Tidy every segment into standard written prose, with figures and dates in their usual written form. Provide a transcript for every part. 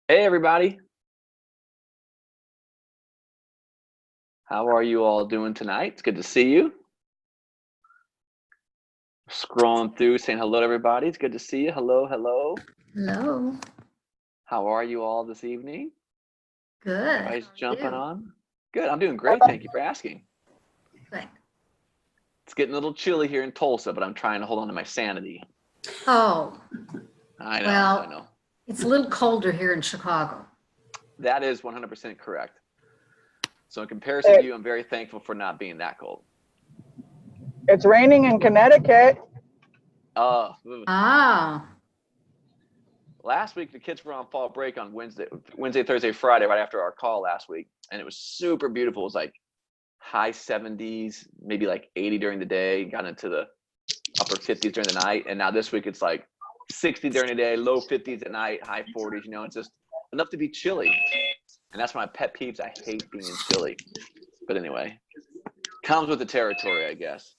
Hey everybody, how are you all doing tonight? It's good to see you. Scrolling through, saying hello to everybody. It's good to see you. Hello, hello. Hello. How are you all this evening? Good. Everybody's How are jumping you? on. Good, I'm doing great. Thank you for asking. Good. It's getting a little chilly here in Tulsa, but I'm trying to hold on to my sanity. Oh, I know, I well, know. it's a little colder here in Chicago. That is 100% correct. So in comparison to you, I'm very thankful for not being that cold. It's raining in Connecticut. Ugh. Ah, Last week the kids were on fall break on Wednesday, Thursday, Friday, right after our call last week, and it was super beautiful. It was like high 70s, maybe like 80 during the day, got into the upper 50s during the night. And now this week it's like 60 during the day, low 50s at night, high 40s. It's just enough to be chilly. And that's my pet peeves. I hate being chilly. But anyway, comes with the territory, I guess.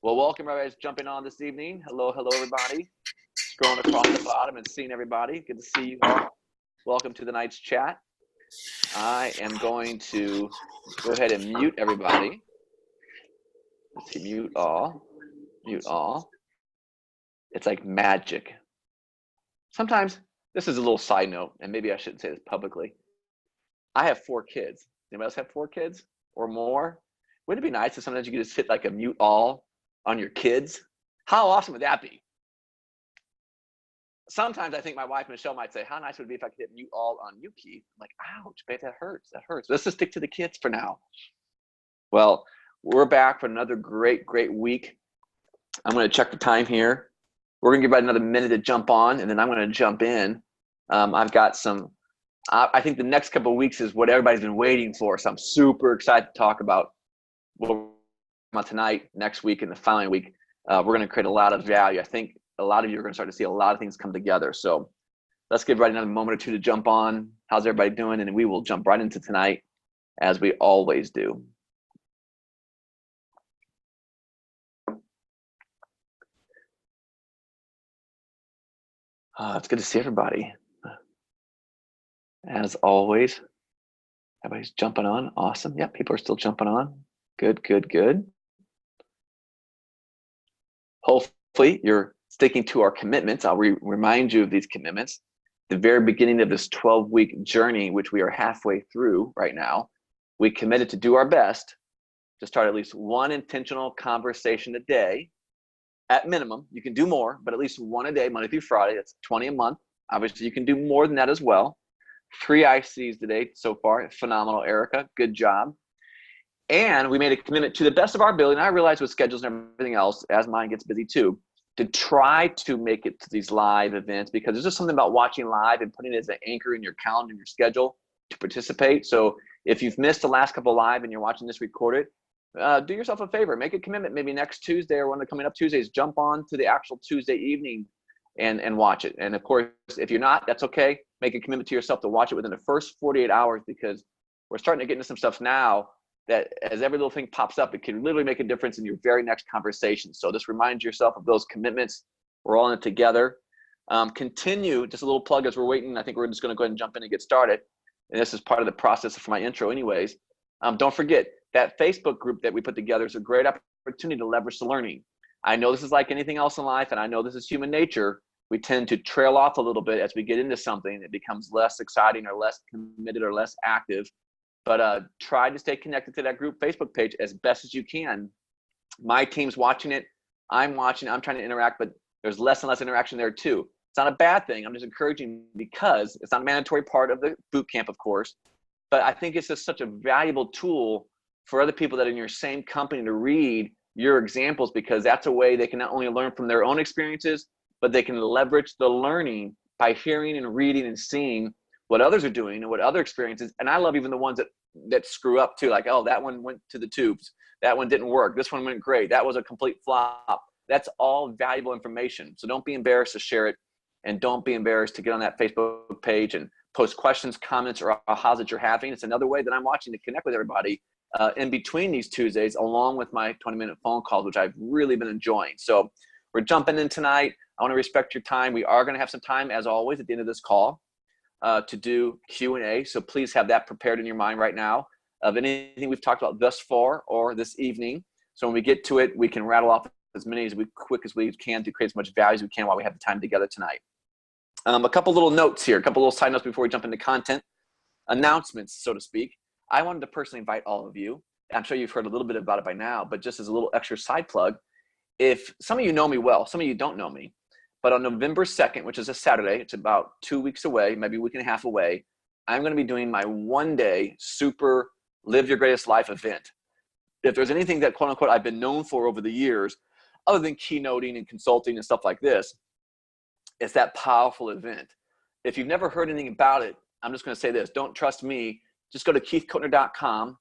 Well, welcome everybody jumping on this evening. Hello, hello, everybody. Scrolling across the bottom and seeing everybody. Good to see you all. Welcome to the night's chat. I am going to go ahead and mute everybody. Let's see, mute all. Mute all. It's like magic. Sometimes, this is a little side note, and maybe I shouldn't say this publicly. I have 4 kids. Anybody else have 4 kids or more? Wouldn't it be nice if sometimes you could just hit like a mute all on your kids? How awesome would that be? Sometimes I think my wife, Michelle, might say, how nice would it be if I could hit mute all on you, Keith? I'm like, ouch, babe, that hurts. That hurts. Let's just stick to the kids for now. Well, we're back for another great, great week. I'm going to check the time here. We're going to give about another minute to jump on, and then I'm going to jump in. I've got some, I think the next couple of weeks is what everybody's been waiting for. So I'm super excited to talk about what we're about tonight, next week, and the following week. We're going to create a lot of value. I think a lot of you are going to start to see a lot of things come together. So let's give everybody another moment or two to jump on. How's everybody doing? And we will jump right into tonight, as we always do. It's good to see everybody. As always, everybody's jumping on. Awesome. Yep, people are still jumping on. Good, good, good. Hopefully, you're sticking to our commitments. I'll remind you of these commitments. The very beginning of this 12-week journey, which we are halfway through right now, we committed to do our best to start at least one intentional conversation a day. At minimum, you can do more, but at least one a day, Monday through Friday. That's 20 a month. Obviously, you can do more than that as well. 3 ICs today so far. Phenomenal, Erica. Good job. And we made a commitment to the best of our ability. And I realize with schedules and everything else, as mine gets busy too, to try to make it to these live events, because there's just something about watching live and putting it as an anchor in your calendar, in your schedule to participate. So if you've missed the last couple live and you're watching this recorded, do yourself a favor, make a commitment. Maybe next Tuesday or one of the coming up Tuesdays, jump on to the actual Tuesday evening and watch it. And of course, if you're not, that's okay. Make a commitment to yourself to watch it within the first 48 hours, because we're starting to get into some stuff now that as every little thing pops up, it can literally make a difference in your very next conversation. So just remind yourself of those commitments. We're all in it together. Continue, just a little plug as we're waiting. I think we're just going to go ahead and jump in and get started. And this is part of the process for my intro anyways. Don't forget, that Facebook group that we put together is a great opportunity to leverage the learning. I know this is like anything else in life, and I know this is human nature. We tend to trail off a little bit as we get into something. It becomes less exciting or less committed or less active. But try to stay connected to that group Facebook page as best as you can. My team's watching it. I'm watching it. I'm trying to interact, but there's less and less interaction there too. It's not a bad thing. I'm just encouraging, because it's not a mandatory part of the boot camp, of course. But I think it's just such a valuable tool for other people that are in your same company to read your examples, because that's a way they can not only learn from their own experiences, but they can leverage the learning by hearing and reading and seeing what others are doing and what other experiences. And I love even the ones that screw up too, like, oh, that one went to the tubes. That one didn't work. This one went great. That was a complete flop. That's all valuable information. So don't be embarrassed to share it, and don't be embarrassed to get on that Facebook page and post questions, comments, or ahas that you're having. It's another way that I'm watching to connect with everybody in between these Tuesdays, along with my 20-minute phone calls, which I've really been enjoying. So we're jumping in tonight. I want to respect your time. We are going to have some time, as always, at the end of this call. to do Q&A. So please have that prepared in your mind right now of anything we've talked about thus far or this evening. So when we get to it, we can rattle off as many quick as we can to create as much value as we can while we have the time together tonight. A couple little notes here, a couple little side notes before we jump into content. Announcements, so to speak. I wanted to personally invite all of you. I'm sure you've heard a little bit about it by now, but just as a little extra side plug, if some of you know me well, some of you don't know me, but on November 2nd, which is a Saturday, it's about 2 weeks away, maybe a week and a half away, I'm going to be doing my one-day super Live Your Greatest Life event. If there's anything that, quote unquote, I've been known for over the years, other than keynoting and consulting and stuff like this, it's that powerful event. If you've never heard anything about it, I'm just going to say this. Don't trust me. Just go to keithcoatner.com.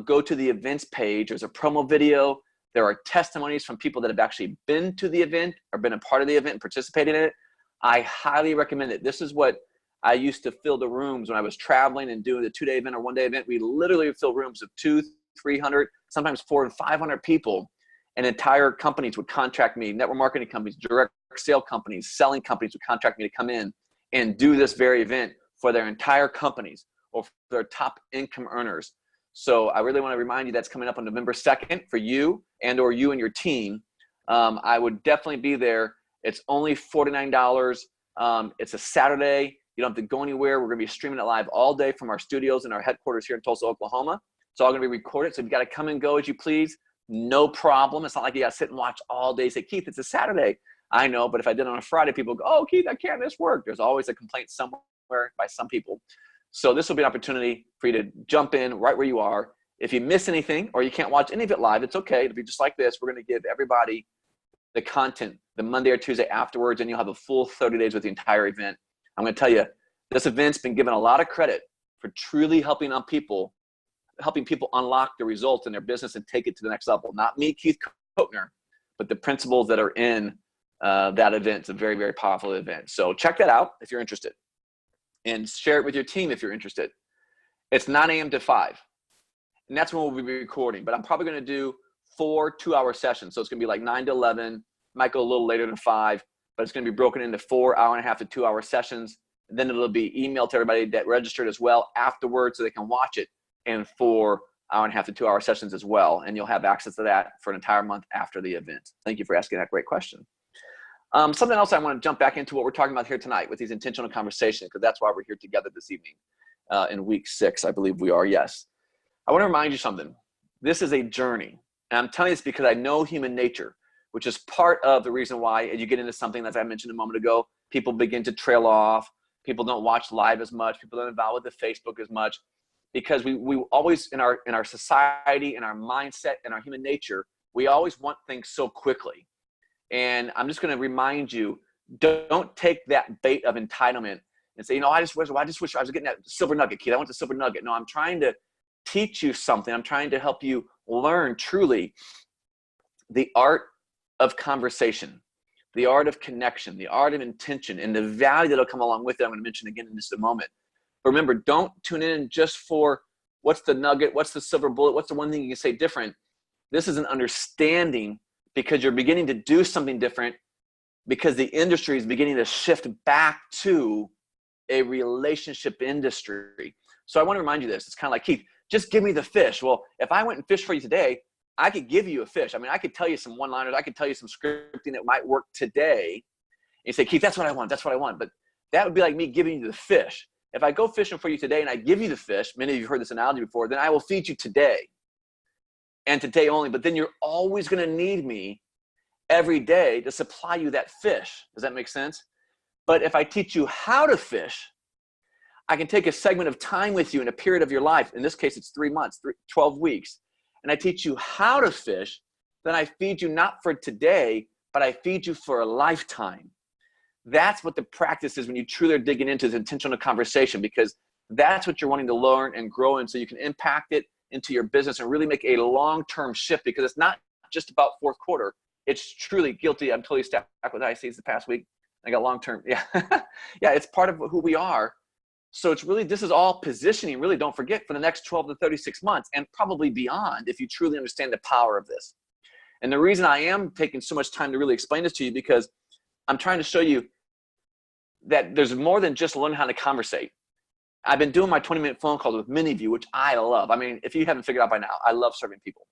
Go to the events page. There's a promo video. There are testimonies from people that have actually been to the event or been a part of the event and participated in it. I highly recommend it. This is what I used to fill the rooms when I was traveling and doing the 2-day event or 1-day event. We literally would fill rooms of 200, 300, sometimes 400 and 500 people, and entire companies would contract me, network marketing companies, direct sale companies, selling companies would contract me to come in and do this very event for their entire companies or for their top income earners. So I really want to remind you that's coming up on November 2nd for you and or you and your team. I would definitely be there. It's only $49. It's a Saturday. You don't have to go anywhere. We're going to be streaming it live all day from our studios and our headquarters here in Tulsa, Oklahoma. It's all going to be recorded. So you've got to come and go as you please. No problem. It's not like you got to sit and watch all day. Say, Keith, it's a Saturday. I know, but if I did it on a Friday, people go, oh, Keith, I can't miss work. There's always a complaint somewhere by some people. So this will be an opportunity for you to jump in right where you are. If you miss anything or you can't watch any of it live, it's okay. It'll be just like this. We're going to give everybody the content the Monday or Tuesday afterwards, and you'll have a full 30 days with the entire event. I'm going to tell you, this event's been given a lot of credit for truly helping people unlock the results in their business and take it to the next level. Not me, Keith Coatner, but the principles that are in that event. It's a very, very powerful event. So check that out if you're interested, and share it with your team if you're interested. It's 9 a.m. to 5, and that's when we'll be recording. But I'm probably going to do 4 2-hour sessions. So it's going to be like 9 to 11, might go a little later than 5, but it's going to be broken into 4 1.5 to 2-hour sessions. And then it'll be emailed to everybody that registered as well afterwards so they can watch it in 4 1.5 to 2-hour sessions as well. And you'll have access to that for an entire month after the event. Thank you for asking that great question. Something else I want to jump back into what we're talking about here tonight with these intentional conversations, because that's why we're here together this evening in week 6, I believe we are. Yes. I want to remind you something. This is a journey. And I'm telling you this because I know human nature, which is part of the reason why as you get into something, as I mentioned a moment ago, people begin to trail off. People don't watch live as much. People don't involve with the Facebook as much, because we always in our society, in our mindset, in our human nature, we always want things so quickly. And I'm just going to remind you, don't take that bait of entitlement and say, I just wish I was getting that silver nugget, Keith. I want the silver nugget. No, I'm trying to teach you something. I'm trying to help you learn truly the art of conversation, the art of connection, the art of intention, and the value that'll come along with it. I'm going to mention again in just a moment. But remember, don't tune in just for what's the nugget, what's the silver bullet, what's the one thing you can say different. This is an understanding, because you're beginning to do something different, because the industry is beginning to shift back to a relationship industry. So I want to remind you this. It's kind of like, Keith, just give me the fish. Well, if I went and fished for you today, I could give you a fish. I mean, I could tell you some one-liners. I could tell you some scripting that might work today. And you say, Keith, that's what I want. That's what I want. But that would be like me giving you the fish. If I go fishing for you today and I give you the fish, many of you have heard this analogy before, then I will feed you today and today only. But then you're always going to need me every day to supply you that fish. Does that make sense? But if I teach you how to fish, I can take a segment of time with you in a period of your life. In this case, it's 3 months, 12 weeks. And I teach you how to fish, then I feed you not for today, but I feed you for a lifetime. That's what the practice is when you truly are digging into the intentional conversation, because that's what you're wanting to learn and grow in, so you can impact it into your business and really make a long-term shift, because it's not just about fourth quarter. It's truly guilty. I'm totally stuck with ICs the past week. I got long-term. Yeah. Yeah, it's part of who we are. So it's really, this is all positioning, really, don't forget, for the next 12 to 36 months and probably beyond, if you truly understand the power of this. And the reason I am taking so much time to really explain this to you, because I'm trying to show you that there's more than just learning how to conversate. I've been doing my 20-minute phone calls with many of you, which I love. I mean, if you haven't figured out by now, I love serving people.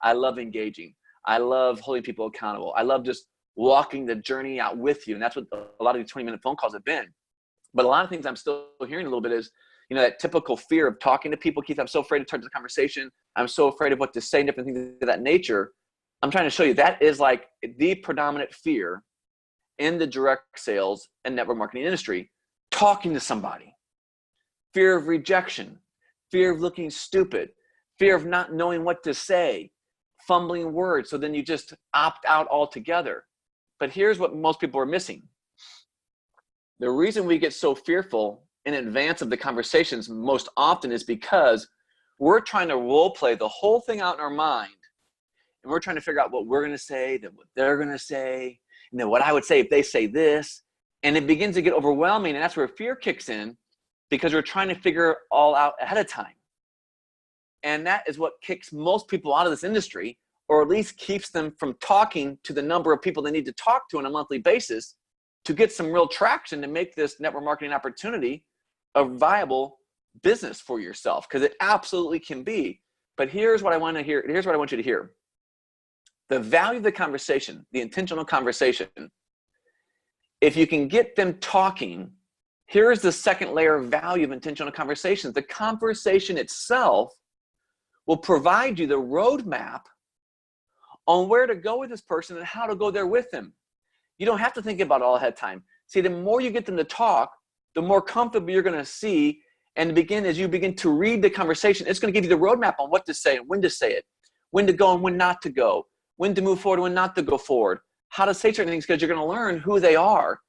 I love engaging. I love holding people accountable. I love just walking the journey out with you. And that's what a lot of these 20-minute phone calls have been. But a lot of things I'm still hearing a little bit is, you know, that typical fear of talking to people. Keith, I'm so afraid to turn to the conversation. I'm so afraid of what to say and different things of that nature. I'm trying to show you that is like the predominant fear in the direct sales and network marketing industry, talking to somebody. Fear of rejection, fear of looking stupid, fear of not knowing what to say, fumbling words. So then you just opt out altogether. But here's what most people are missing. The reason we get so fearful in advance of the conversations most often is because we're trying to role play the whole thing out in our mind. And we're trying to figure out what we're going to say, then what they're going to say, and then what I would say if they say this. And it begins to get overwhelming. And that's where fear kicks in, because we're trying to figure it all out ahead of time. And that is what kicks most people out of this industry, or at least keeps them from talking to the number of people they need to talk to on a monthly basis to get some real traction to make this network marketing opportunity a viable business for yourself, because it absolutely can be. But here's what I want to hear. Here's what I want you to hear. The value of the conversation, the intentional conversation, if you can get them talking, here's the second layer of value of intentional conversations. The conversation itself will provide you the roadmap on where to go with this person and how to go there with them. You don't have to think about it all ahead of time. See, the more you get them to talk, the more comfortable you're going to see. And as you begin to read the conversation, it's going to give you the roadmap on what to say and when to say it, when to go and when not to go, when to move forward and when not to go forward, how to say certain things, because you're going to learn who they are.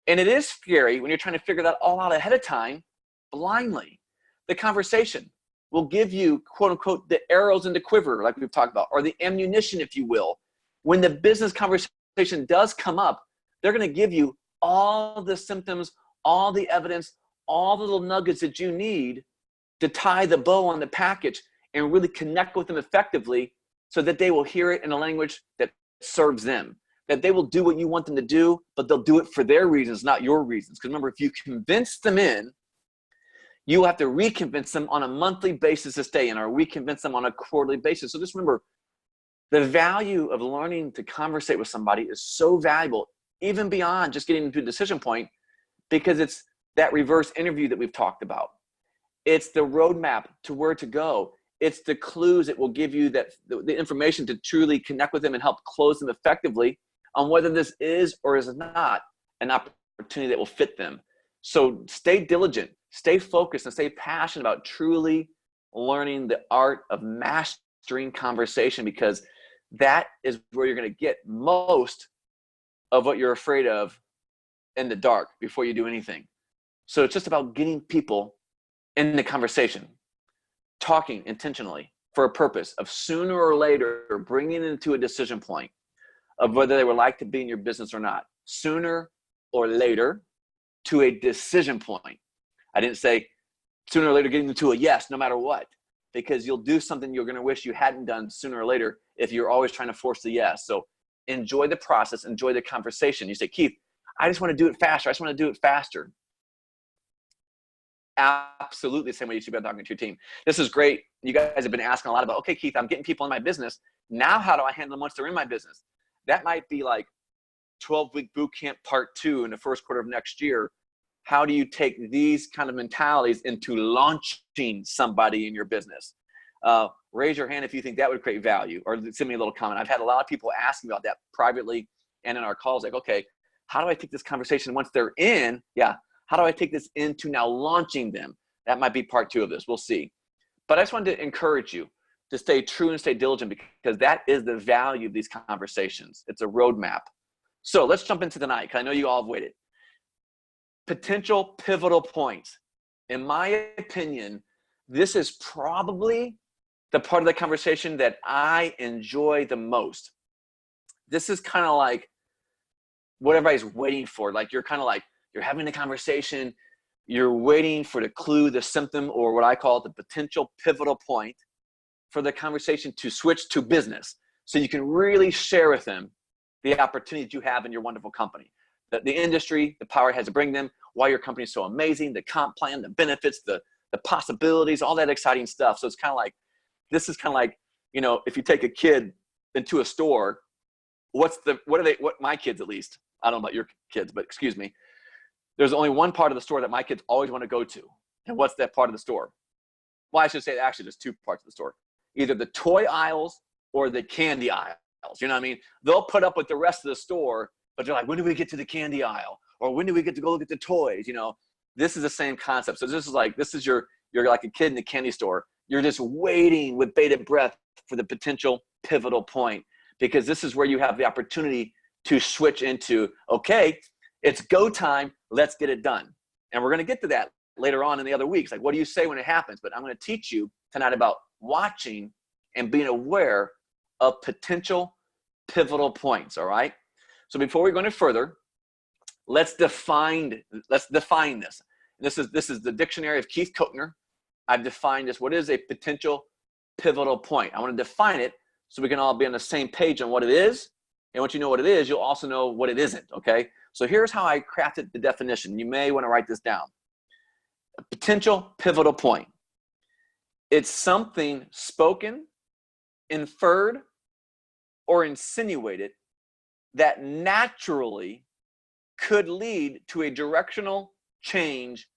And it is scary when you're trying to figure that all out ahead of time blindly. The conversation will give you, quote unquote, the arrows in the quiver, like we've talked about, or the ammunition, if you will. When the business conversation does come up, they're going to give you all the symptoms, all the evidence, all the little nuggets that you need to tie the bow on the package and really connect with them effectively, so that they will hear it in a language that serves them, that they will do what you want them to do, but they'll do it for their reasons, not your reasons. Because remember, if you convince them in, you will have to reconvince them on a monthly basis to stay in, or reconvince them on a quarterly basis. So just remember, the value of learning to conversate with somebody is so valuable, even beyond just getting to a decision point, because it's that reverse interview that we've talked about. It's the roadmap to where to go. It's the clues that will give you that the information to truly connect with them and help close them effectively on whether this is or is not an opportunity that will fit them. So stay diligent, stay focused, and stay passionate about truly learning the art of mastering conversation, because that is where you're going to get most of what you're afraid of in the dark before you do anything. So it's just about getting people in the conversation, talking intentionally for a purpose of sooner or later bringing it into a decision point of whether they would like to be in your business or not. Sooner or later to a decision point. I didn't say sooner or later getting them to a yes, no matter what, because you'll do something you're going to wish you hadn't done sooner or later if you're always trying to force the yes. So enjoy the process, enjoy the conversation. You say, Keith, I just want to do it faster. I just want to do it faster. Absolutely the same way you should be talking to your team. This is great. You guys have been asking a lot about, okay, Keith, I'm getting people in my business. Now, how do I handle them once they're in my business? That might be like 12-week boot camp part 2 in the first quarter of next year. How do you take these kind of mentalities into launching somebody in your business? Raise your hand if you think that would create value, or send me a little comment. I've had a lot of people asking about that privately and in our calls, like, okay, how do I take this conversation once they're in? Yeah. How do I take this into now launching them? That might be part 2 of this. We'll see. But I just wanted to encourage you to stay true and stay diligent, because that is the value of these conversations. It's a roadmap. So let's jump into tonight, because I know you all have waited. Potential pivotal points. In my opinion, this is probably the part of the conversation that I enjoy the most. This is kind of like what everybody's waiting for. Like you're having a conversation, you're waiting for the clue, the symptom, or what I call the potential pivotal point for the conversation to switch to business. So you can really share with them the opportunities you have in your wonderful company, the industry, the power it has to bring them, why your company is so amazing, the comp plan, the benefits, the possibilities, all that exciting stuff. So it's kind of like, this is kind of like, you know, if you take a kid into a store, what my kids at least, I don't know about your kids, but excuse me, there's only one part of the store that my kids always want to go to. And what's that part of the store? Well, I should say actually there's two parts of the store, either the toy aisles or the candy aisles. You know what I mean? They'll put up with the rest of the store, but they're like, when do we get to the candy aisle? Or when do we get to go look at the toys? You know, this is the same concept. So this is you're like a kid in the candy store. You're just waiting with bated breath for the potential pivotal point, because this is where you have the opportunity to switch into, okay, it's go time. Let's get it done. And we're going to get to that later on in the other weeks. Like, what do you say when it happens? But I'm going to teach you tonight about watching and being aware of potential pivotal points. All right. So before we go any further, let's define this. This is the dictionary of Keith Kochner. I've defined this. What is a potential pivotal point? I want to define it so we can all be on the same page on what it is. And once you know what it is, you'll also know what it isn't. Okay. So here's how I crafted the definition. You may want to write this down. A potential pivotal point. It's something spoken, inferred, or insinuated that naturally could lead to a directional change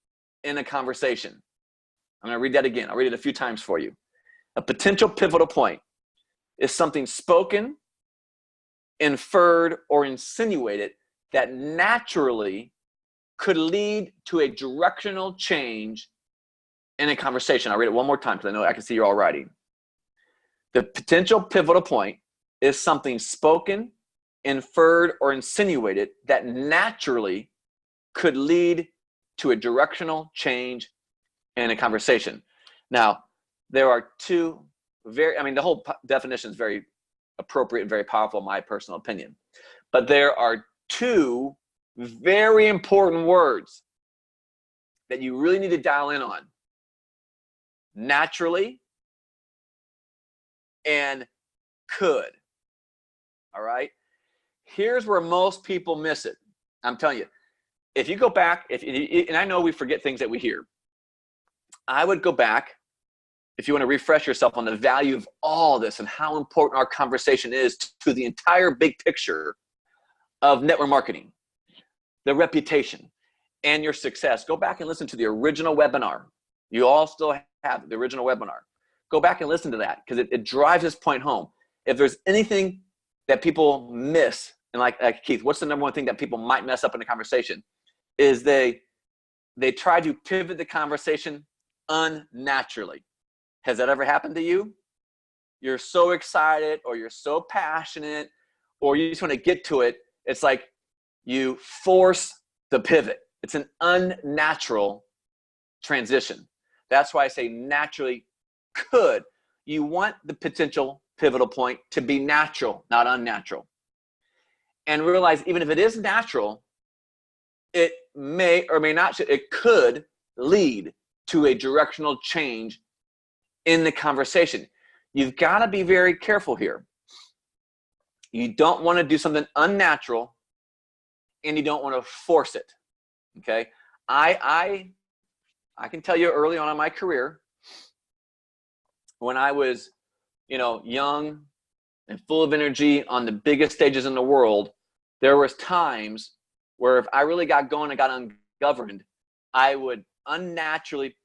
in a conversation. I'm going to read that again. I'll read it a few times for you. A potential pivotal point is something spoken, inferred, or insinuated that naturally could lead to a directional change in a conversation. I'll read it one more time because I know I can see you're all writing. The potential pivotal point is something spoken, inferred, or insinuated that naturally could lead to a directional change in a conversation. Now, there are two the whole definition is very appropriate and very powerful in my personal opinion. But there are two very important words that you really need to dial in on. Naturally and could. All right? Here's where most people miss it. I'm telling you, if you go back, and I know we forget things that we hear. I would go back, if you want to refresh yourself on the value of all this and how important our conversation is to the entire big picture of network marketing, the reputation, and your success. Go back and listen to the original webinar. You all still have the original webinar. Go back and listen to that because it drives this point home. If there's anything that people miss, and like Keith, what's the number one thing that people might mess up in a conversation? Is they try to pivot the conversation unnaturally. Has that ever happened to you? You're so excited, or you're so passionate, or you just want to get to it. It's like you force the pivot. It's an unnatural transition. That's why I say naturally could. You want the potential pivotal point to be natural, not unnatural. And realize even if it is natural, it may or may not, it could lead to a directional change in the conversation. You've got to be very careful here. You don't want to do something unnatural, and you don't want to force it. Okay? I can tell you early on in my career, when I was, young and full of energy on the biggest stages in the world, there was times where if I really got going and got ungoverned, I would unnaturally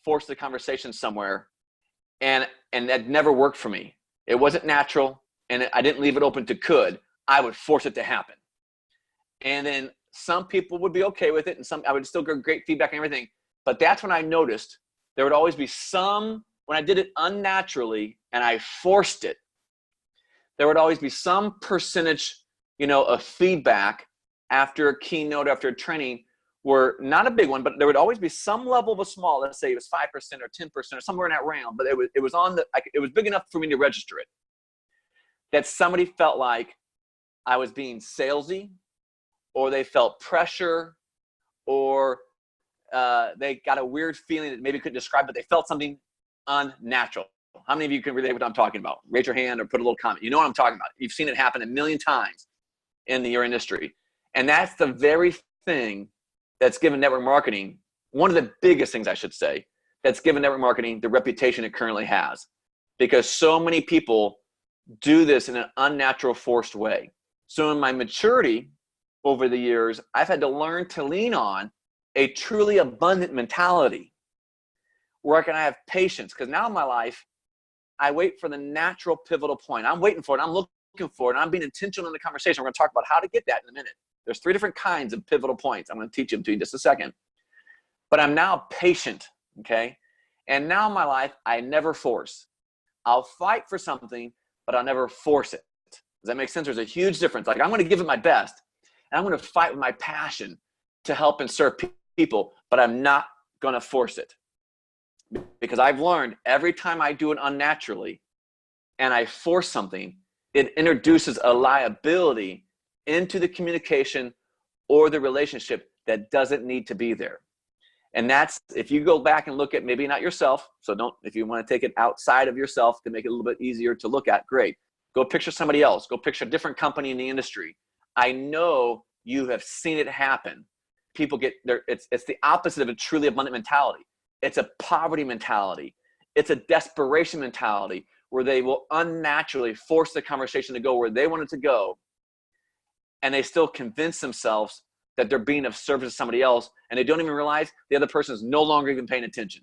force the conversation somewhere, and that never worked for me. It wasn't natural, and I didn't leave it open to could. I would force it to happen. And then some people would be okay with it, and I would still get great feedback and everything. But that's when I noticed there would always be when I did it unnaturally and I forced it, there would always be some percentage, of feedback after a keynote, after a training, were not a big one, but there would always be some level of a small, let's say it was 5% or 10% or somewhere in that realm, but it was big enough for me to register it. That somebody felt like I was being salesy, or they felt pressure, or they got a weird feeling that maybe couldn't describe, but they felt something unnatural. How many of you can relate what I'm talking about? Raise your hand or put a little comment. You know what I'm talking about. You've seen it happen a million times in your industry. And that's the very thing that's given network marketing, one of the biggest things I should say, that's given network marketing the reputation it currently has. Because so many people do this in an unnatural, forced way. So in my maturity over the years, I've had to learn to lean on a truly abundant mentality where I can have patience. Because now in my life, I wait for the natural pivotal point. I'm waiting for it. I'm looking for it. And I'm being intentional in the conversation. We're going to talk about how to get that in a minute. There's 3 different kinds of pivotal points. I'm going to teach them to you in just a second. But I'm now patient, okay? And now in my life, I never force. I'll fight for something, but I'll never force it. Does that make sense? There's a huge difference. Like, I'm going to give it my best, and I'm going to fight with my passion to help and serve people, but I'm not going to force it. Because I've learned every time I do it unnaturally and I force something, it introduces a liability into the communication or the relationship that doesn't need to be there. And that's, if you go back and look at, maybe not yourself, so don't, if you want to take it outside of yourself to make it a little bit easier to look at, great. Go picture somebody else. Go picture a different company in the industry. I know you have seen it happen. People get there. It's the opposite of a truly abundant mentality. It's a poverty mentality. It's a desperation mentality where they will unnaturally force the conversation to go where they want it to go. And they still convince themselves that they're being of service to somebody else, and they don't even realize the other person is no longer even paying attention.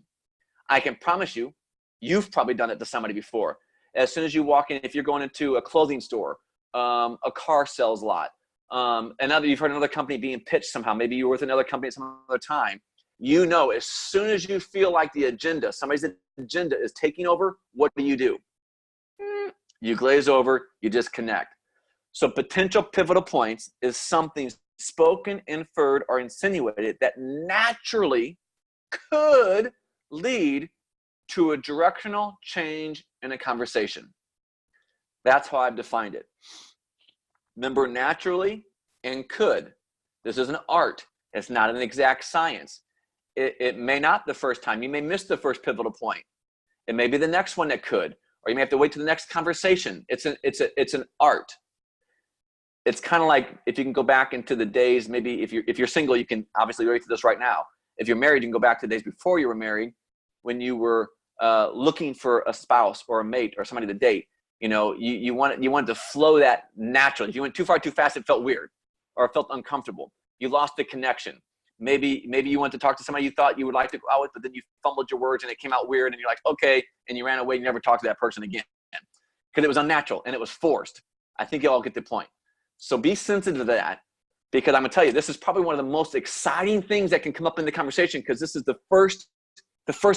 I can promise you, you've probably done it to somebody before. As soon as you walk in, if you're going into a clothing store, a car sales lot, you've heard another company being pitched somehow, maybe you were with another company at some other time, you know, as soon as you feel like the agenda, somebody's agenda is taking over, what do? You glaze over, you disconnect. So potential pivotal points is something spoken, inferred, or insinuated that naturally could lead to a directional change in a conversation. That's how I've defined it. Remember, naturally and could. This is an art. It's not an exact science. It may not the first time. You may miss the first pivotal point. It may be the next one that could, or you may have to wait to the next conversation. It's an art. It's kind of like, if you can go back into the days, maybe if you're single, you can obviously relate to this right now. If you're married, you can go back to the days before you were married, when you were looking for a spouse or a mate or somebody to date. You know, you wanted to flow that naturally. If you went too far, too fast, it felt weird or it felt uncomfortable. You lost the connection. Maybe you went to talk to somebody you thought you would like to go out with, but then you fumbled your words and it came out weird and you're like, okay, and you ran away and you never talked to that person again because it was unnatural and it was forced. I think you all get the point. So be sensitive to that, because I'm gonna tell you, this is probably one of the most exciting things that can come up in the conversation, because this is the first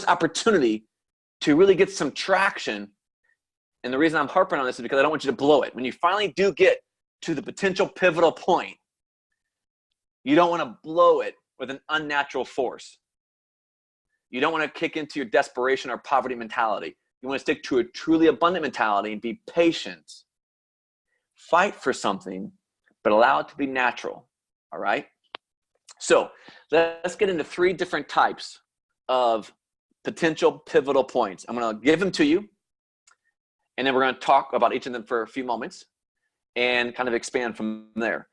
opportunity to really get some traction. And the reason I'm harping on this is because I don't want you to blow it. When you finally do get to the potential pivotal point, you don't want to blow it with an unnatural force. You don't want to kick into your desperation or poverty mentality. You want to stick to a truly abundant mentality and be patient. Fight for something, but allow it to be natural. All right? So let's get into 3 different types of potential pivotal points. I'm going to give them to you, and then we're going to talk about each of them for a few moments and kind of expand from there.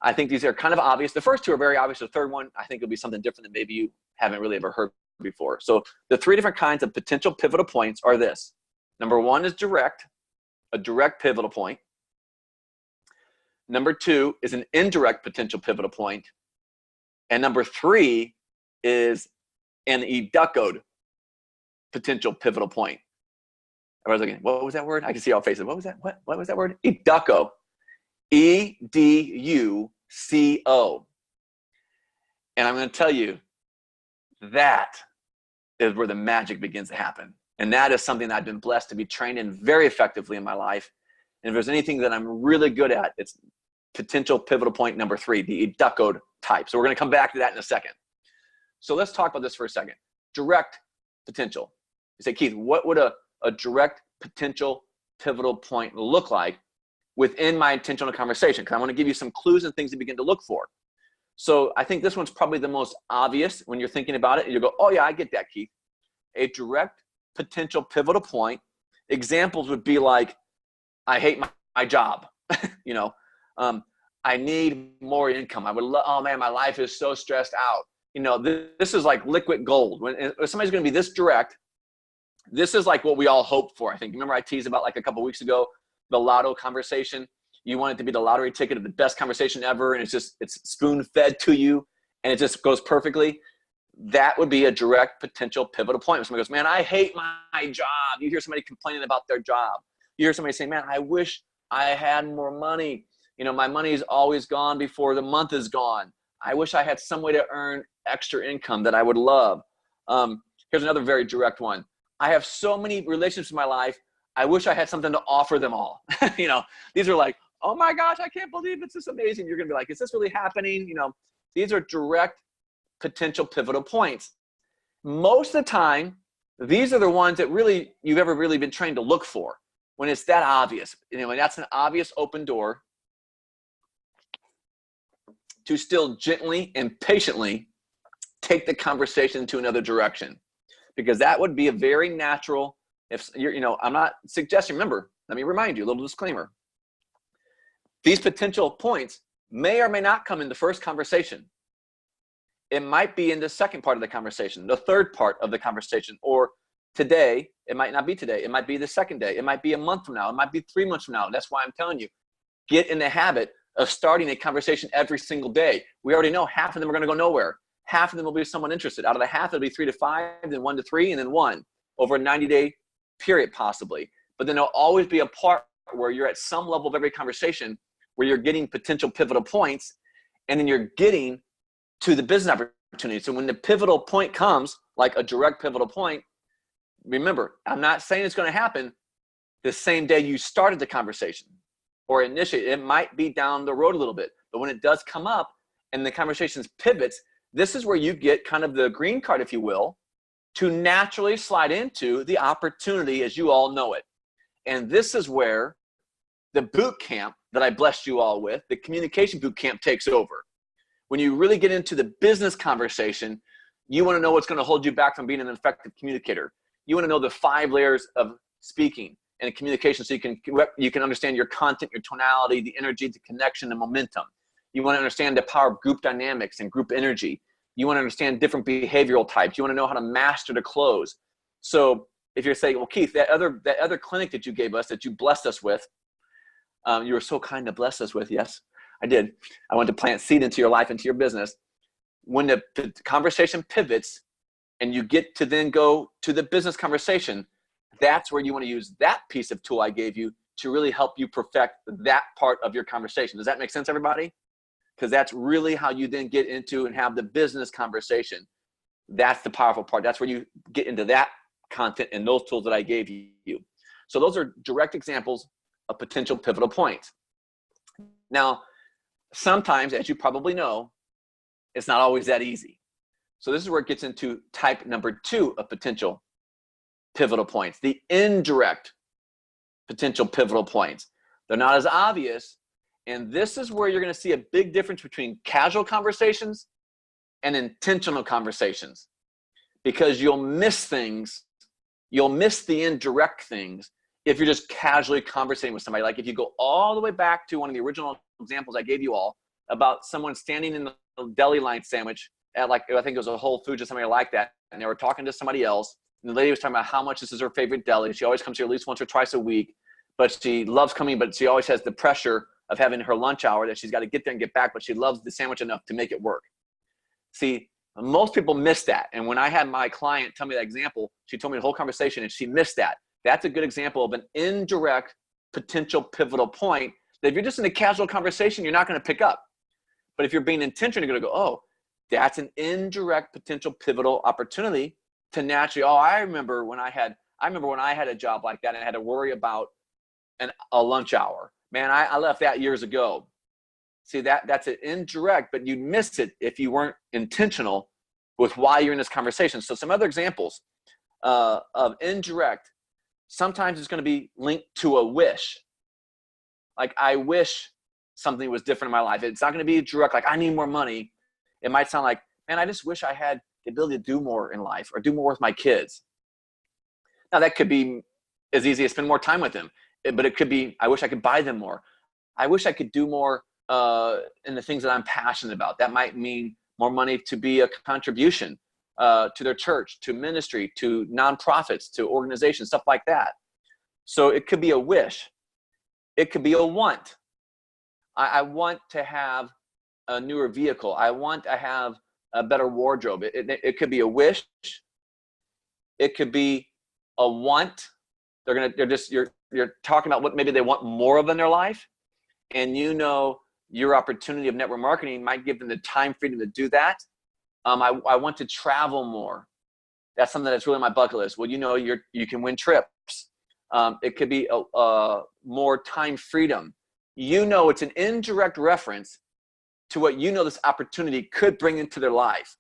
I think these are kind of obvious. The first 2 are very obvious. The third one, I think, will be something different that maybe you haven't really ever heard before. So the 3 different kinds of potential pivotal points are this. Number 1 is a direct pivotal point. Number 2 is an indirect potential pivotal point. And number 3 is an educoed potential pivotal point. Everybody's looking, what was that word? I can see y'all faces. What was that? What was that word? Educo. E-D-U-C-O. And I'm going to tell you, that is where the magic begins to happen. And that is something that I've been blessed to be trained in very effectively in my life. And if there's anything that I'm really good at, it's potential pivotal point number 3, the educoed type. So we're going to come back to that in a second. So let's talk about this for a second. Direct potential. You say, Keith, what would a direct potential pivotal point look like within my intentional conversation? Because I want to give you some clues and things to begin to look for. So I think this one's probably the most obvious when you're thinking about it. And you go, oh yeah, I get that, Keith. A direct potential pivotal point. Examples would be like, I hate my job. I need more income. I would love, oh man, my life is so stressed out. You know, this is like liquid gold. When somebody's going to be this direct, this is like what we all hope for. I think, remember I teased about like a couple of weeks ago, the lotto conversation. You want it to be the lottery ticket of the best conversation ever. And it's spoon fed to you and it just goes perfectly. That would be a direct potential pivotal point. When somebody goes, man, I hate my job. You hear somebody complaining about their job. You hear somebody saying, man, I wish I had more money. You know, my money's always gone before the month is gone. I wish I had some way to earn extra income that I would love. Here's another very direct one. I have so many relationships in my life. I wish I had something to offer them all. You know, these are like, oh my gosh, I can't believe it's this amazing. You're going to be like, is this really happening? You know, these are direct potential pivotal points. Most of the time, these are the ones that really you've ever really been trained to look for when it's that obvious. You know, and that's an obvious open door to still gently and patiently take the conversation to another direction, because that would be a very natural, if you're, you know, I'm not suggesting, remember, let me remind you, a little disclaimer. These potential points may or may not come in the first conversation. It might be in the second part of the conversation, the third part of the conversation, or today. It might not be today. It might be the second day. It might be a month from now. It might be 3 months from now. That's why I'm telling you, get in the habit of starting a conversation every single day. We already know half of them are going to go nowhere. Half of them will be someone interested. Out of the half, it'll be 3 to 5, then 1 to 3, and then 1 over a 90-day period possibly. But then there'll always be a part where you're at some level of every conversation where you're getting potential pivotal points, and then you're getting to the business opportunity. So when the pivotal point comes, like a direct pivotal point, remember, I'm not saying it's going to happen the same day you started the conversation or initiate. It might be down the road a little bit, but when it does come up and the conversation pivots, this is where you get kind of the green card, if you will, to naturally slide into the opportunity as you all know it. And this is where the boot camp that I blessed you all with, the communication boot camp, takes over. When you really get into the business conversation, you want to know what's going to hold you back from being an effective communicator. You want to know the 5 layers of speaking and communication so you can understand your content, your tonality, the energy, the connection, the momentum. You want to understand the power of group dynamics and group energy. You want to understand different behavioral types. You want to know how to master the close. So if you're saying, well, Keith, that other clinic that you gave us, that you blessed us with, you were so kind to bless us with. Yes, I did. I want to plant seed into your life, into your business. When the conversation pivots and you get to then go to the business conversation, that's where you want to use that piece of tool I gave you to really help you perfect that part of your conversation. Does that make sense, everybody? Because that's really how you then get into and have the business conversation. That's the powerful part. That's where you get into that content and those tools that I gave you. So those are direct examples of potential pivotal points. Now, sometimes, as you probably know, it's not always that easy. So this is where it gets into type number 2 of potential pivotal points, the indirect potential pivotal points. They're not as obvious. And this is where you're going to see a big difference between casual conversations and intentional conversations, because you'll miss things. You'll miss the indirect things if you're just casually conversating with somebody. Like if you go all the way back to one of the original examples I gave you all about someone standing in the deli line sandwich at, like, I think it was a Whole Foods or something like that, and they were talking to somebody else, and the lady was talking about how much this is her favorite deli. She always comes here at least once or twice a week, but she loves coming, but she always has the pressure of having her lunch hour that she's got to get there and get back, but she loves the sandwich enough to make it work. See, most people miss that. And when I had my client tell me that example, she told me the whole conversation and she missed that. That's a good example of an indirect potential pivotal point that if you're just in a casual conversation, you're not going to pick up. But if you're being intentional, you're going to go, oh, that's an indirect potential pivotal opportunity to naturally, oh, I remember when I had a job like that and I had to worry about a lunch hour. Man, I left that years ago. See, that's an indirect, but you'd miss it if you weren't intentional with why you're in this conversation. So some other examples of indirect, sometimes it's going to be linked to a wish. Like, I wish something was different in my life. It's not going to be direct, like, I need more money. It might sound like, man, I just wish I had the ability to do more in life or do more with my kids. Now, that could be as easy as spend more time with them. But it could be, I wish I could buy them more. I wish I could do more in the things that I'm passionate about. That might mean more money to be a contribution to their church, to ministry, to nonprofits, to organizations, stuff like that. So it could be a wish. It could be a want. I want to have a newer vehicle. I want to have a better wardrobe. It could be a wish. It could be a want. You're talking about what maybe they want more of in their life, and you know your opportunity of network marketing might give them the time freedom to do that. I want to travel more. That's something that's really on my bucket list. Well, you know, you can win trips. It could be more time freedom. You know, it's an indirect reference to what you know this opportunity could bring into their life.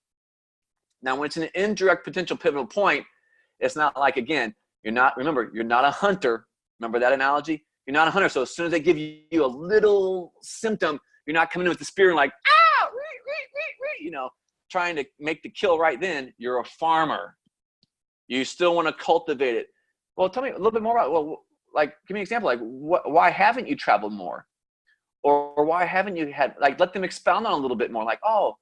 Now, when it's an indirect potential pivotal point, it's not like, again, remember, you're not a hunter. Remember that analogy? You're not a hunter. So as soon as they give you a little symptom, you're not coming in with the spear and like, you know, trying to make the kill right then. You're a farmer. You still want to cultivate it. Well, tell me a little bit more about, well, like, give me an example. Like, why haven't you traveled more? Or why haven't you had, like, let them expound on a little bit more. Like, oh,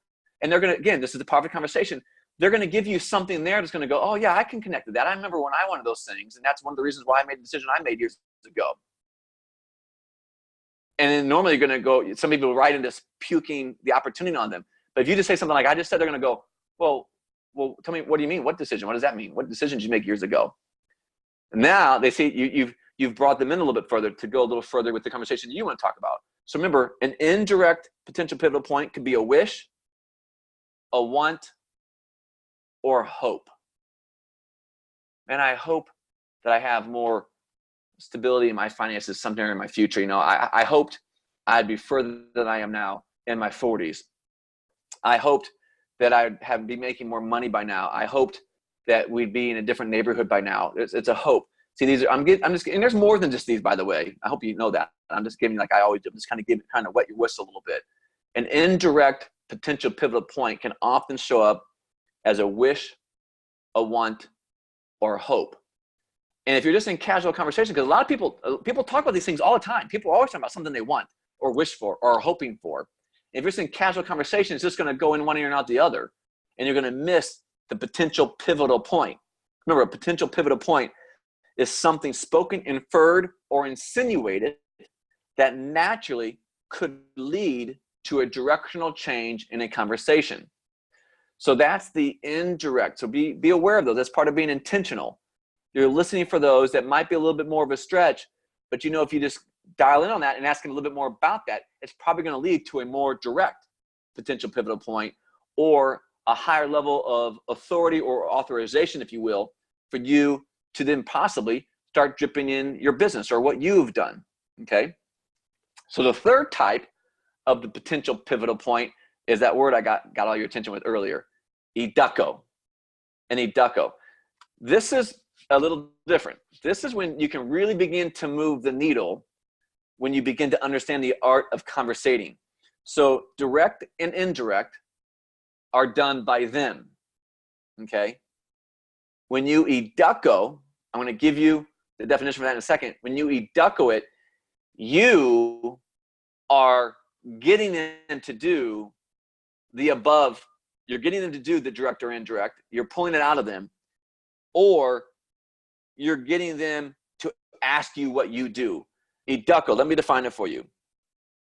and they're going to, again, this is the perfect conversation. They're going to give you something there that's going to go, oh, yeah, I can connect to that. I remember when I wanted those things. And that's one of the reasons why I made the decision I made years ago. And then normally you're going to go, some people write into puking the opportunity on them. But if you just say something like I just said, they're going to go, well, tell me, what do you mean? What decision? What does that mean? What decision did you make years ago? And now they see you've brought them in a little bit further to go a little further with the conversation you want to talk about. So remember, an indirect potential pivotal point could be a wish, a want, or hope. And I hope that I have more stability in my finances sometime in my future. You know, I hoped I'd be further than I am now in my 40s. I hoped that I'd be making more money by now. I hoped that we'd be in a different neighborhood by now. It's a hope. See, these are, I'm just, and there's more than just these, by the way. I hope you know that. I'm just giving, like I always do, I'm just kind of wet your whistle a little bit. An indirect potential pivotal point can often show up as a wish, a want, or a hope. And if you're just in casual conversation, because a lot of people talk about these things all the time. People are always talking about something they want or wish for or are hoping for. If you're just in casual conversation, it's just going to go in one ear and out the other. And you're going to miss the potential pivotal point. Remember, a potential pivotal point is something spoken, inferred, or insinuated that naturally could lead to a directional change in a conversation. So that's the indirect. So be aware of those. That's part of being intentional. You're listening for those that might be a little bit more of a stretch, but you know, if you just dial in on that and ask them a little bit more about that, it's probably going to lead to a more direct potential pivotal point or a higher level of authority or authorization, if you will, for you to then possibly start dripping in your business or what you've done, okay? So the third type of the potential pivotal point is that word I got all your attention with earlier, educo, an educo. This is a little different. This is when you can really begin to move the needle when you begin to understand the art of conversating. So direct and indirect are done by them, okay? When you educo, I'm going to give you the definition for that in a second. When you educo it, you are getting them to do the above. You're getting them to do the direct or indirect. You're pulling it out of them. Or you're getting them to ask you what you do. Educo, let me define it for you.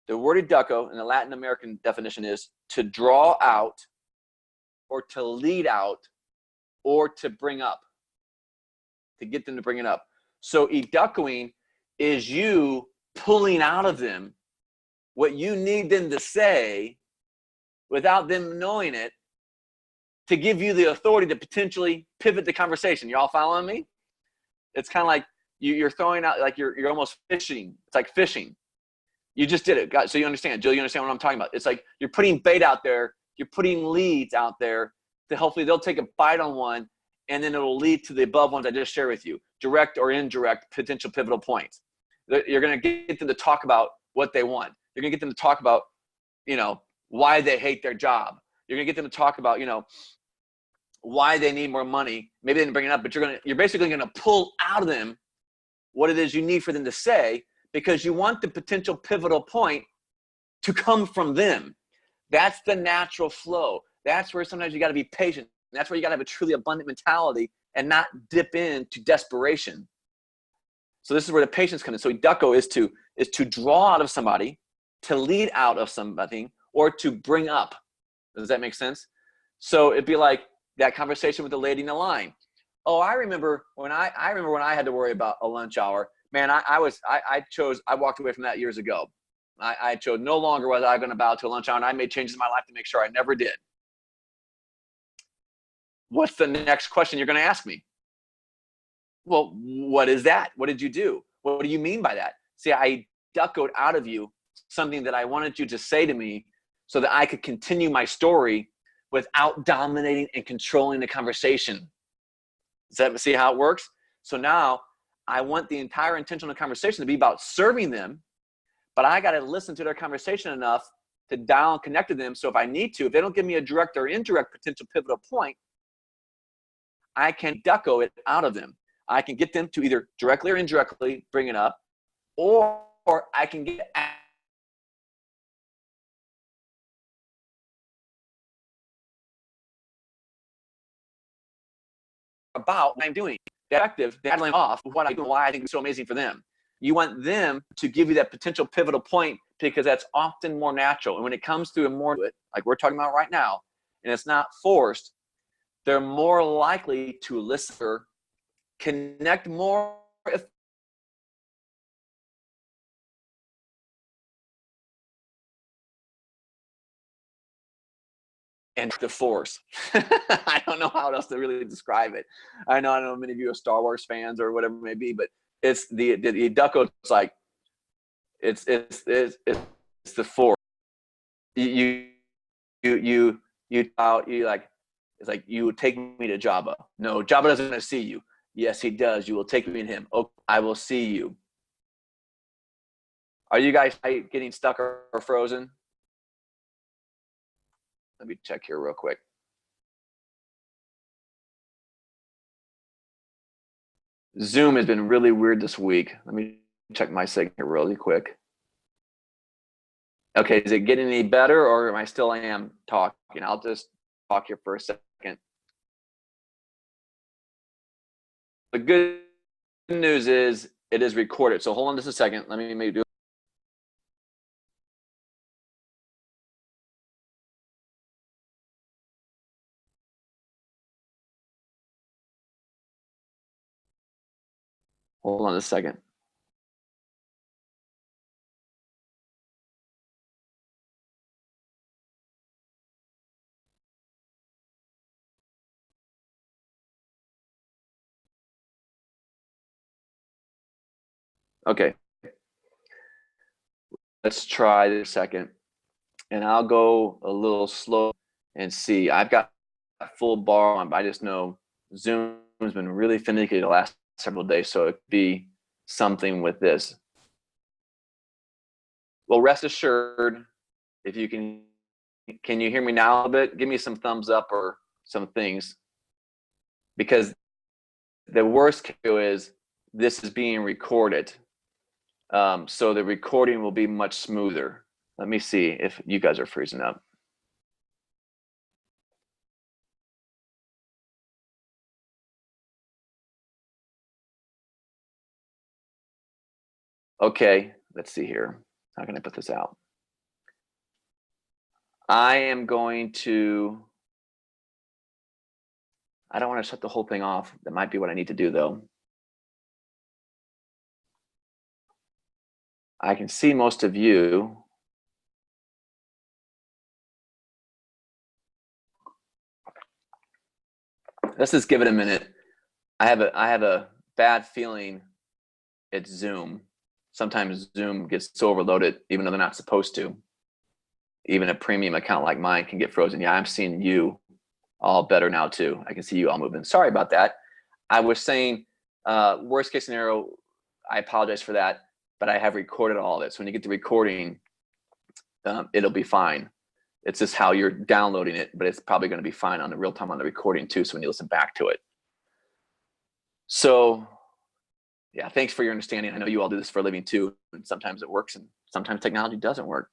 The word educo in the Latin American definition is to draw out or to lead out or to bring up, to get them to bring it up. So educoing is you pulling out of them what you need them to say without them knowing it to give you the authority to potentially pivot the conversation. You all following me? It's kind of like you're throwing out, like you're almost fishing. It's like fishing. You just did it. So you understand, Jill, you understand what I'm talking about. It's like you're putting bait out there. You're putting leads out there to hopefully they'll take a bite on one and then it'll lead to the above ones I just shared with you, direct or indirect potential pivotal points. You're going to get them to talk about what they want. You're going to get them to talk about, you know, why they hate their job. You're going to get them to talk about, you know, why they need more money. Maybe they didn't bring it up, but you're basically going to pull out of them what it is you need for them to say, because you want the potential pivotal point to come from them. That's the natural flow. That's where sometimes you got to be patient. That's where you got to have a truly abundant mentality and not dip into desperation. So this is where the patience comes in. So educo is to draw out of somebody, to lead out of somebody, or to bring up. Does that make sense? So it'd be like that conversation with the lady in the line. Oh, I remember when I had to worry about a lunch hour. Man, I walked away from that years ago. I chose no longer was I going to bow to a lunch hour, and I made changes in my life to make sure I never did. What's the next question you're going to ask me? Well, what is that? What did you do? What do you mean by that? See, I educoed out of you something that I wanted you to say to me so that I could continue my story without dominating and controlling the conversation. Does that see how it works? So now I want the entire intention of the conversation to be about serving them, but I got to listen to their conversation enough to down connect to them. So if I need to, if they don't give me a direct or indirect potential pivotal point, I can educo it out of them. I can get them to either directly or indirectly bring it up, or I can get about what I'm doing. Effective, battling off what I do and why I think it's so amazing for them. You want them to give you that potential pivotal point because that's often more natural. And when it comes to a more, like we're talking about right now, and it's not forced, they're more likely to listen, connect more and the force. I don't know how else to really describe it. I know many of you are Star Wars fans or whatever it may be, but it's the educo. It's like it's the force. You like, it's like, you would take me to Jabba. No, Jabba doesn't want to see you. Yes, he does. You will take me and him. Oh, I will see you. Are you guys getting stuck or frozen? Let me check here real quick. Zoom has been really weird this week. Let me check my segment really quick. Okay, is it getting any better, or am I still talking? I'll just talk here for a second. The good news is it is recorded. So hold on just a second. Let me maybe do. Hold on a second. Okay. Let's try this second. And I'll go a little slow and see. I've got a full bar on, but I just know Zoom has been really finicky the last several days. So it could be something with this. Well, rest assured, if you can you hear me now a bit? Give me some thumbs up or some things. Because the worst case is this is being recorded. So the recording will be much smoother. Let me see if you guys are freezing up. Okay, let's see here. How can I put this out? I am going to, I don't want to shut the whole thing off. That might be what I need to do though. I can see most of you. Let's just give it a minute. I have a bad feeling it's Zoom. Sometimes Zoom gets so overloaded, even though they're not supposed to. Even a premium account like mine can get frozen. Yeah, I'm seeing you all better now too. I can see you all moving. Sorry about that. I was saying, worst case scenario, I apologize for that, but I have recorded all of it. So when you get the recording, it'll be fine. It's just how you're downloading it, but it's probably going to be fine on the real time on the recording too. So when you listen back to it. So yeah, thanks for your understanding. I know you all do this for a living too. And sometimes it works and sometimes technology doesn't work.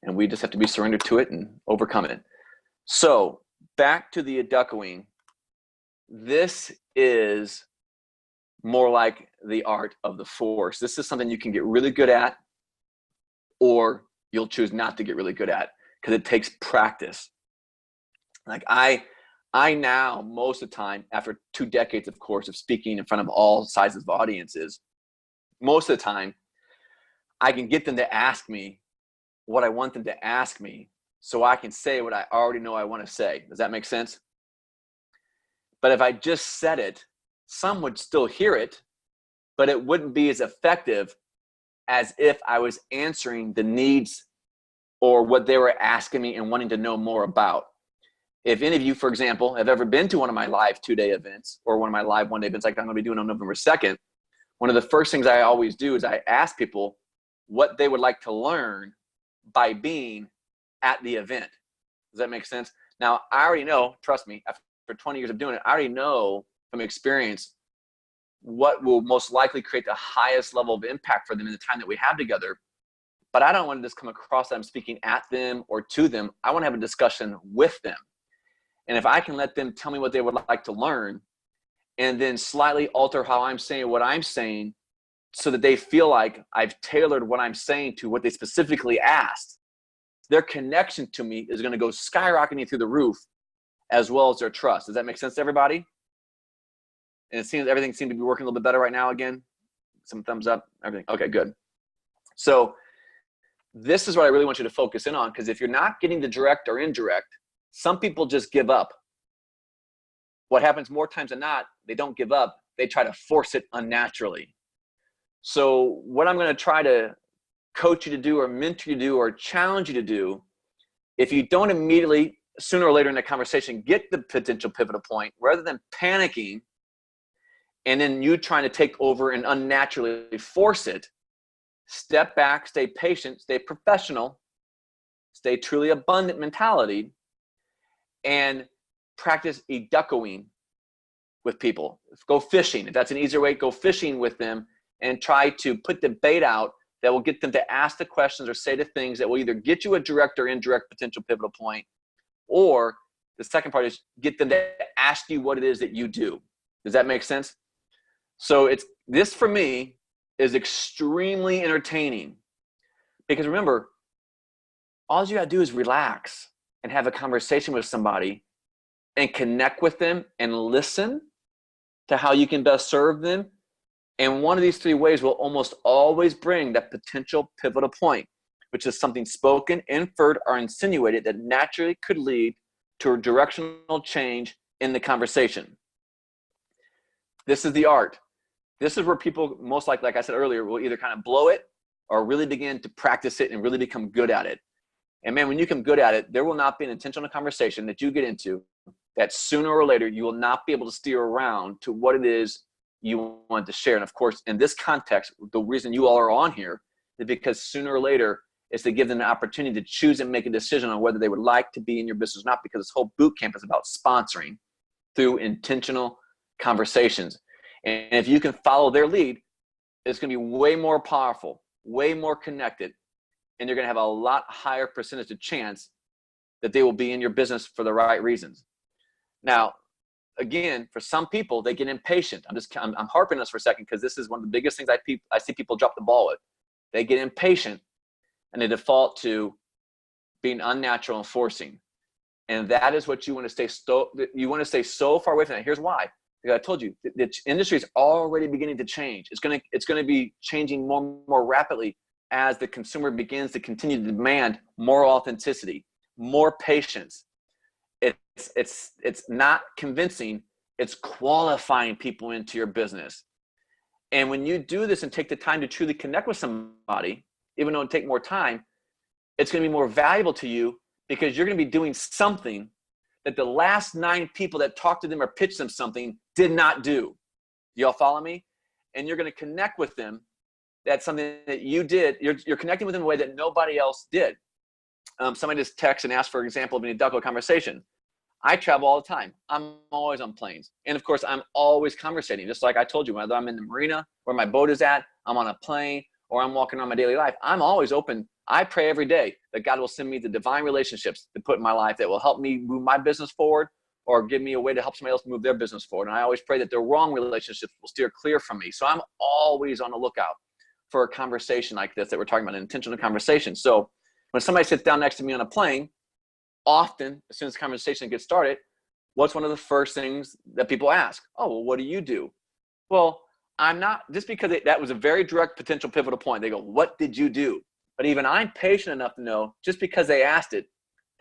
and we just have to be surrendered to it and overcome it. So back to the educoing. This is more like the art of the force. This is something you can get really good at, or you'll choose not to get really good at, because it takes practice. Like I now, most of the time, after 2 decades, of course, of speaking in front of all sizes of audiences, most of the time, I can get them to ask me what I want them to ask me, so I can say what I already know I want to say. Does that make sense? But if I just said it, some would still hear it, but it wouldn't be as effective as if I was answering the needs or what they were asking me and wanting to know more about. If any of you, for example, have ever been to one of my live 2-day events or one of my live 1-day events like I'm going to be doing on November 2nd, one of the first things I always do is I ask people what they would like to learn by being at the event. Does that make sense? Now, I already know, trust me, after 20 years of doing it, I already know from experience what will most likely create the highest level of impact for them in the time that we have together. But I don't want to just come across that I'm speaking at them or to them. I want to have a discussion with them. And if I can let them tell me what they would like to learn, and then slightly alter how I'm saying what I'm saying so that they feel like I've tailored what I'm saying to what they specifically asked, their connection to me is going to go skyrocketing through the roof, as well as their trust. Does that make sense to everybody? And it seems everything seems to be working a little bit better right now again. Some thumbs up, everything. Okay, good. So this is what I really want you to focus in on, because if you're not getting the direct or indirect, some people just give up. What happens more times than not, they don't give up. They try to force it unnaturally. So what I'm going to try to coach you to do or mentor you to do or challenge you to do, if you don't immediately, sooner or later in the conversation, get the potential pivotal point, rather than panicking and then you trying to take over and unnaturally force it, step back, stay patient, stay professional, stay truly abundant mentality, and practice educoing with people. Go fishing. If that's an easier way, go fishing with them and try to put the bait out that will get them to ask the questions or say the things that will either get you a direct or indirect potential pivotal point, or the second part is get them to ask you what it is that you do. Does that make sense? So this for me is extremely entertaining, because remember, all you gotta do is relax and have a conversation with somebody and connect with them and listen to how you can best serve them. And one of these 3 ways will almost always bring that potential pivotal point, which is something spoken, inferred, or insinuated that naturally could lead to a directional change in the conversation. This is the art. This is where people most likely, like I said earlier, will either kind of blow it or really begin to practice it and really become good at it. And man, when you become good at it, there will not be an intentional conversation that you get into that sooner or later you will not be able to steer around to what it is you want to share. And of course, in this context, the reason you all are on here is because sooner or later is to give them an opportunity to choose and make a decision on whether they would like to be in your business or not, because this whole boot camp is about sponsoring through intentional conversations. And if you can follow their lead, it's going to be way more powerful, way more connected, and you're going to have a lot higher percentage of chance that they will be in your business for the right reasons. Now, again, for some people, they get impatient. I'm harping on this for a second because this is one of the biggest things I see people drop the ball with. They get impatient and they default to being unnatural and forcing. And that is what you want to stay so far away from that. Here's why. Because I told you, the industry is already beginning to change. It's going to be changing more and more rapidly as the consumer begins to continue to demand more authenticity, more patience. It's not convincing, it's qualifying people into your business. And when you do this and take the time to truly connect with somebody, even though it take more time, it's going to be more valuable to you, because you're going to be doing something that the last 9 people that talked to them or pitched them something did not do. Y'all follow me? And you're going to connect with them. That's something that you did. You're connecting with them in a way that nobody else did. Somebody just texted and asked for an example of an educo conversation. I travel all the time. I'm always on planes. And of course, I'm always conversating. Just like I told you, whether I'm in the marina where my boat is at, I'm on a plane, or I'm walking around my daily life, I'm always open I pray every day that God will send me the divine relationships to put in my life that will help me move my business forward or give me a way to help somebody else move their business forward. And I always pray that the wrong relationships will steer clear from me. So I'm always on the lookout for a conversation like this that we're talking about, an intentional conversation. So when somebody sits down next to me on a plane, often, as soon as the conversation gets started, what's one of the first things that people ask? Oh, well, what do you do? Well, I'm not, just because that was a very direct potential pivotal point. They go, what did you do? But even I'm patient enough to know, just because they asked it,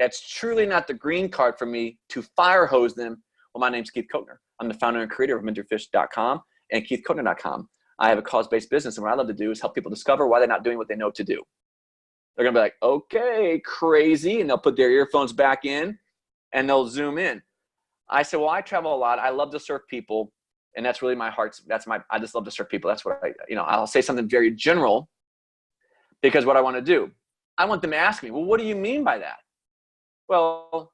that's truly not the green card for me to fire hose them. Well, my name's Keith Coatner. I'm the founder and creator of mentorfish.com and keithcoatner.com. I have a cause-based business, and what I love to do is help people discover why they're not doing what they know to do. They're going to be like, okay, crazy. And they'll put their earphones back in and they'll zoom in. I said, well, I travel a lot. I love to serve people. And that's really my heart's, I just love to serve people. That's what I'll say something very general because what I want to do, I want them to ask me, well, what do you mean by that? Well,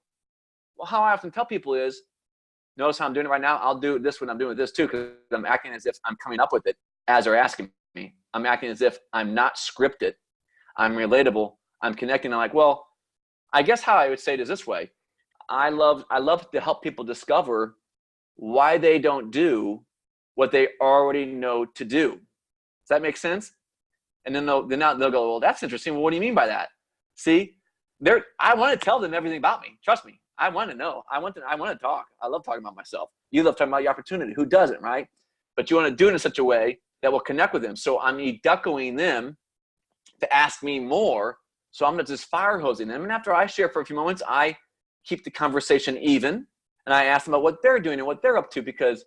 how I often tell people is, notice how I'm doing it right now. I'll do this when I'm doing this too, because I'm acting as if I'm coming up with it as they're asking me. I'm acting as if I'm not scripted. I'm relatable. I'm connecting. I'm like, well, I guess how I would say it is this way. I love to help people discover why they don't do what they already know to do. Does that make sense? And then they'll go, well, that's interesting. Well, what do you mean by that? See, I want to tell them everything about me. Trust me. I want to know. I want to talk. I love talking about myself. You love talking about your opportunity. Who doesn't, right? But you want to do it in such a way that will connect with them. So I'm educating them to ask me more. So I'm not just fire hosing them. And after I share for a few moments, I keep the conversation even. And I ask them about what they're doing and what they're up to, because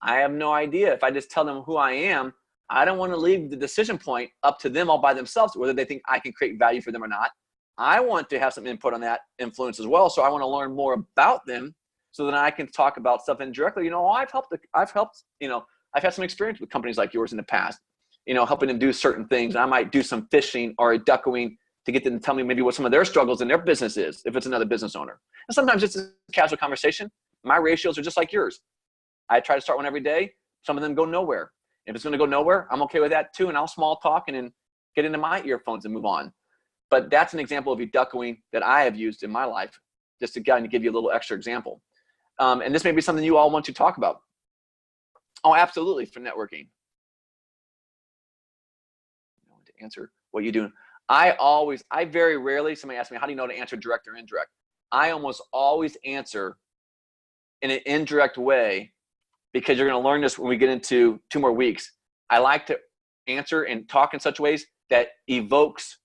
I have no idea. If I just tell them who I am, I don't want to leave the decision point up to them all by themselves, whether they think I can create value for them or not. I want to have some input on that influence as well. So I want to learn more about them so that I can talk about stuff indirectly. I've had some experience with companies like yours in the past, helping them do certain things. And I might do some fishing or ducking to get them to tell me maybe what some of their struggles in their business is, if it's another business owner. And sometimes it's a casual conversation. My ratios are just like yours. I try to start one every day. Some of them go nowhere. If it's going to go nowhere, I'm okay with that too. And I'll small talk and then get into my earphones and move on. But that's an example of educating that I have used in my life, just to kind of give you a little extra example. And this may be something you all want to talk about. Oh, absolutely, for networking. I want to answer what you're doing. I very rarely, somebody asks me, how do you know to answer direct or indirect? I almost always answer in an indirect way, because you're going to learn this when we get into 2 more weeks. I like to answer and talk in such ways that evokes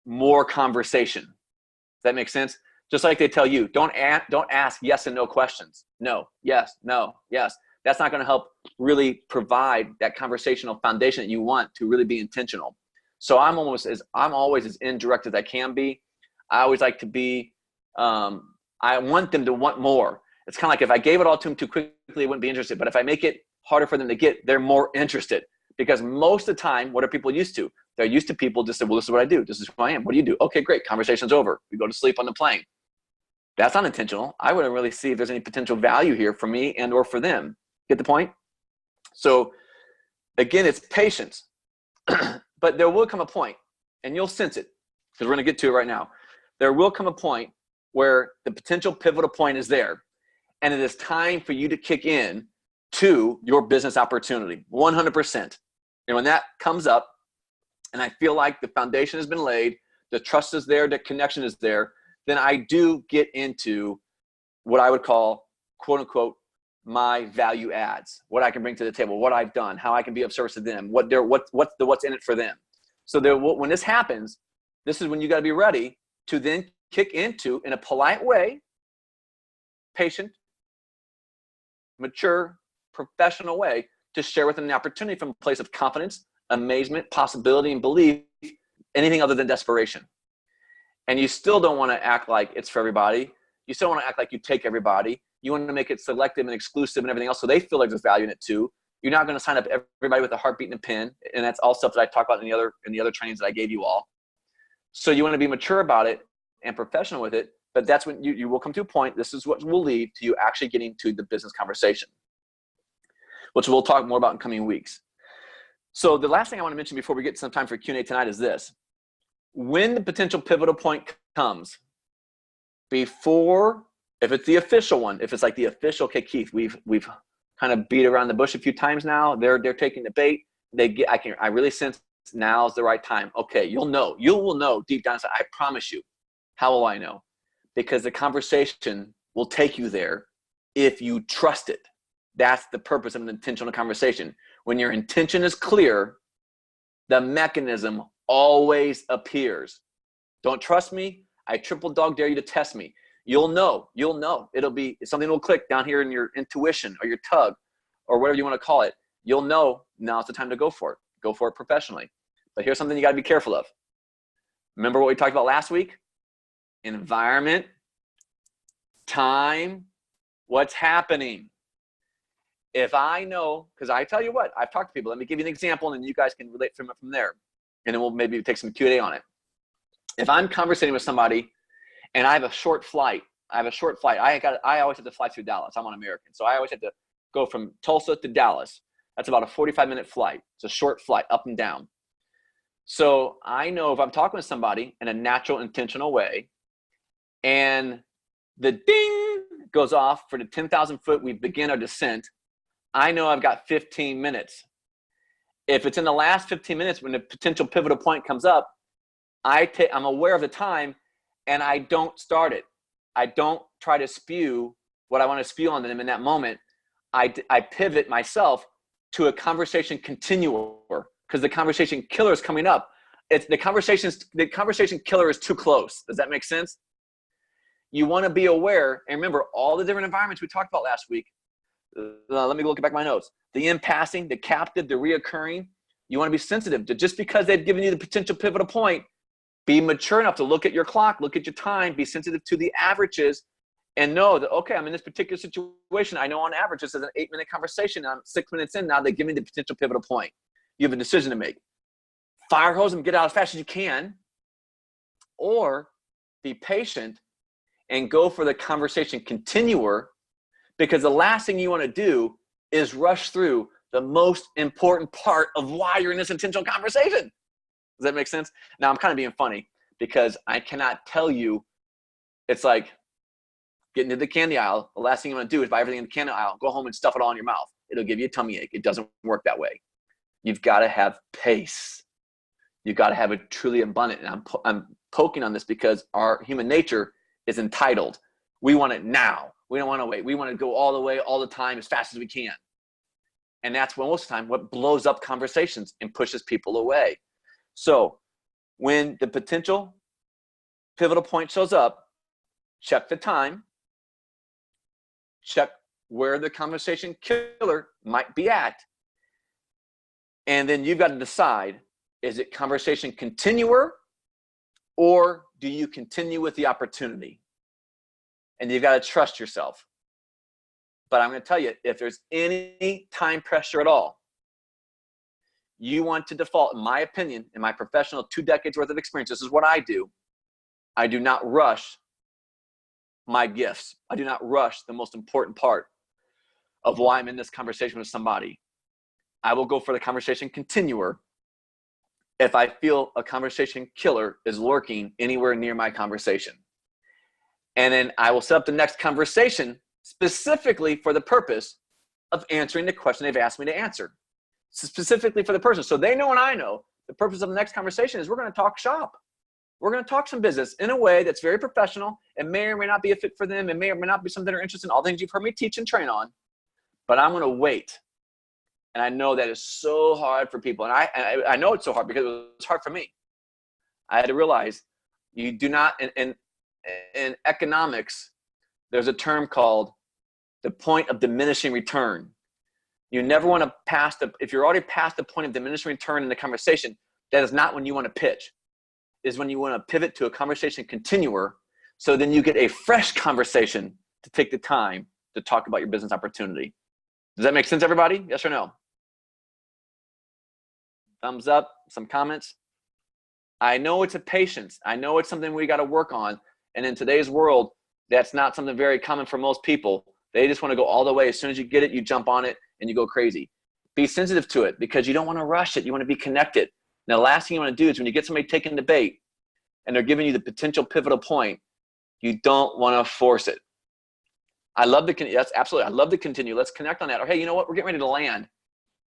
more conversation. Does that make sense? Just like they tell you, don't ask yes and no questions. No, yes, no, yes. That's not going to help really provide that conversational foundation that you want to really be intentional. So I'm always as indirect as I can be. I always like to be, I want them to want more. It's kind of like if I gave it all to them too quickly, they wouldn't be interested. But if I make it harder for them to get, they're more interested. Because most of the time, what are people used to? They're used to people just say, well, this is what I do. This is who I am. What do you do? Okay, great. Conversation's over. We go to sleep on the plane. That's not intentional. I wouldn't really see if there's any potential value here for me and or for them. Get the point? So again, it's patience. But there will come a point, and you'll sense it, because we're going to get to it right now. There will come a point where the potential pivotal point is there, and it is time for you to kick in to your business opportunity, 100%. And when that comes up, and I feel like the foundation has been laid, the trust is there, the connection is there, then I do get into what I would call, quote unquote, my value adds, what I can bring to the table, what I've done, how I can be of service to them, what's in it for them. So when this happens, this is when you got to be ready to then kick into, in a polite way, patient, mature, professional way, to share with them the opportunity from a place of confidence, amazement, possibility, and belief, anything other than desperation. And you still don't want to act like it's for everybody. You still want to act like you take everybody. You want to make it selective and exclusive and everything else, so they feel like there's value in it too. You're not going to sign up everybody with a heartbeat and a pen, and that's all stuff that I talk about in the other trainings that I gave you all. So you want to be mature about it and professional with it, but that's when you will come to a point. This is what will lead to you actually getting to the business conversation, which we'll talk more about in coming weeks. So the last thing I want to mention before we get some time for Q&A tonight is this. when the potential pivotal point comes, before, if it's the official one, if it's like the official, okay, Keith, we've kind of beat around the bush a few times now. They're taking the bait. I really sense now's the right time. Okay, you will know deep down inside. I promise you. How will I know? Because the conversation will take you there if you trust it. That's the purpose of an intentional conversation. When your intention is clear, the mechanism always appears. Don't trust me? I triple dog dare you to test me. You'll know. It'll be something will click down here in your intuition or your tug or whatever you want to call it. You'll know now's the time to go for it. Go for it professionally. But here's something you got to be careful of. Remember what we talked about last week? Environment, time, what's happening. If I know, because I tell you what, I've talked to people. Let me give you an example, and then you guys can relate from there. And then we'll maybe take some Q&A on it. If I'm conversating with somebody and I have a short flight, I always have to fly through Dallas. I'm on American. So I always have to go from Tulsa to Dallas. That's about a 45-minute flight. It's a short flight up and down. So I know if I'm talking with somebody in a natural, intentional way, and the ding goes off for the 10,000 foot, we begin our descent, I know I've got 15 minutes. If it's in the last 15 minutes when the potential pivotal point comes up, I'm aware of the time and I don't start it. I don't try to spew what I want to spew on them in that moment. I pivot myself to a conversation continuer because the conversation killer is coming up. The conversation killer is too close. Does that make sense? You want to be aware and remember all the different environments we talked about last week. Let me look back at my notes. The in passing, the captive, the reoccurring. You want to be sensitive to just because they've given you the potential pivotal point. Be mature enough to look at your clock, look at your time, be sensitive to the averages, and know that, okay, I'm in this particular situation. I know on average this is an 8-minute conversation. I'm 6 minutes in. Now they give me the potential pivotal point. You have a decision to make. Fire hose them, get out as fast as you can, or be patient and go for the conversation continuer, because the last thing you want to do is rush through the most important part of why you're in this intentional conversation. Does that make sense? Now, I'm kind of being funny because I cannot tell you, it's like getting to the candy aisle. The last thing you want to do is buy everything in the candy aisle, go home and stuff it all in your mouth. It'll give you a tummy ache. It doesn't work that way. You've got to have pace. You've got to have it truly abundant. And I'm poking on this because our human nature is entitled. We want it now. We don't want to wait. We want to go all the way, all the time, as fast as we can. And that's most of the time what blows up conversations and pushes people away. So when the potential pivotal point shows up, check the time, check where the conversation killer might be at, and then you've got to decide, is it conversation continuer or do you continue with the opportunity? And you've got to trust yourself. But I'm going to tell you, if there's any time pressure at all, you want to default, in my opinion, in my professional 2 decades worth of experience, this is what I do. I do not rush my gifts. I do not rush the most important part of why I'm in this conversation with somebody. I will go for the conversation continuer if I feel a conversation killer is lurking anywhere near my conversation. And then I will set up the next conversation specifically for the purpose of answering the question they've asked me to answer. Specifically for the person. So they know and I know the purpose of the next conversation is we're going to talk shop. We're going to talk some business in a way that's very professional. It may or may not be a fit for them. It may or may not be something they're interested in. All things you've heard me teach and train on. But I'm going to wait. And I know that is so hard for people. And I know it's so hard because it was hard for me. I had to realize you do not, in economics, there's a term called the point of diminishing return. You never want to pass if you're already past the point of diminishing return in the conversation, that is not when you want to pitch. Is when you want to pivot to a conversation continuer, so then you get a fresh conversation to take the time to talk about your business opportunity. Does that make sense, everybody? Yes or no? Thumbs up, some comments. I know it's a patience. I know it's something we got to work on. And in today's world, that's not something very common for most people. They just want to go all the way. As soon as you get it, you jump on it and you go crazy. Be sensitive to it because you don't want to rush it. You want to be connected. Now, the last thing you want to do is when you get somebody taking the bait, and they're giving you the potential pivotal point, you don't want to force it. I love that's absolutely, I love to continue. Let's connect on that. Or, hey, you know what? We're getting ready to land.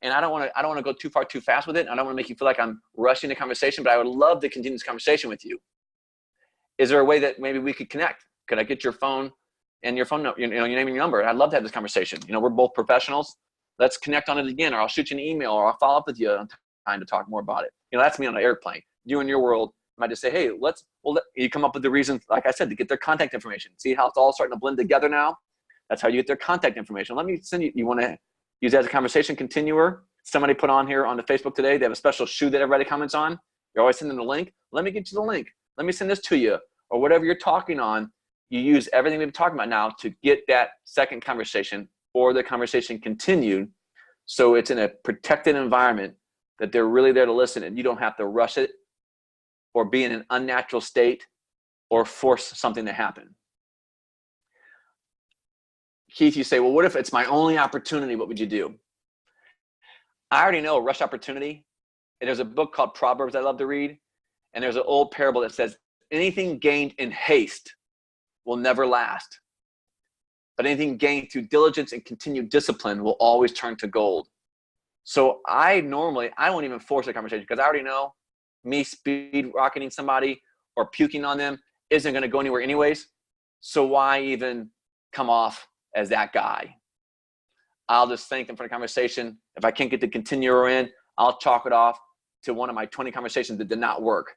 And I don't want to go too far, too fast with it. I don't want to make you feel like I'm rushing the conversation, but I would love to continue this conversation with you. Is there a way that maybe we could connect? Could I get your phone and your phone number, your name and your number? I'd love to have this conversation. We're both professionals. Let's connect on it again, or I'll shoot you an email, or I'll follow up with you on time to talk more about it. That's me on an airplane. You in your world might just say, hey, you come up with the reason, like I said, to get their contact information. See how it's all starting to blend together now? That's how you get their contact information. Let me send you want to use that as a conversation continuer. Somebody put on here on the Facebook today, they have a special shoe that everybody comments on. You're always sending the link. Let me get you the link. Let me send this to you. Or whatever you're talking on, you use everything we've been talking about now to get that second conversation or the conversation continued. So it's in a protected environment that they're really there to listen, and you don't have to rush it or be in an unnatural state or force something to happen. Keith, you say, well, what if it's my only opportunity? What would you do? I already know a rush opportunity. And there's a book called Proverbs I love to read. And there's an old parable that says, anything gained in haste will never last. But anything gained through diligence and continued discipline will always turn to gold. So I won't even force a conversation, because I already know me speed rocketing somebody or puking on them isn't going to go anywhere anyways. So why even come off as that guy? I'll just thank them for the conversation. If I can't get the continuer in, I'll chalk it off to one of my 20 conversations that did not work.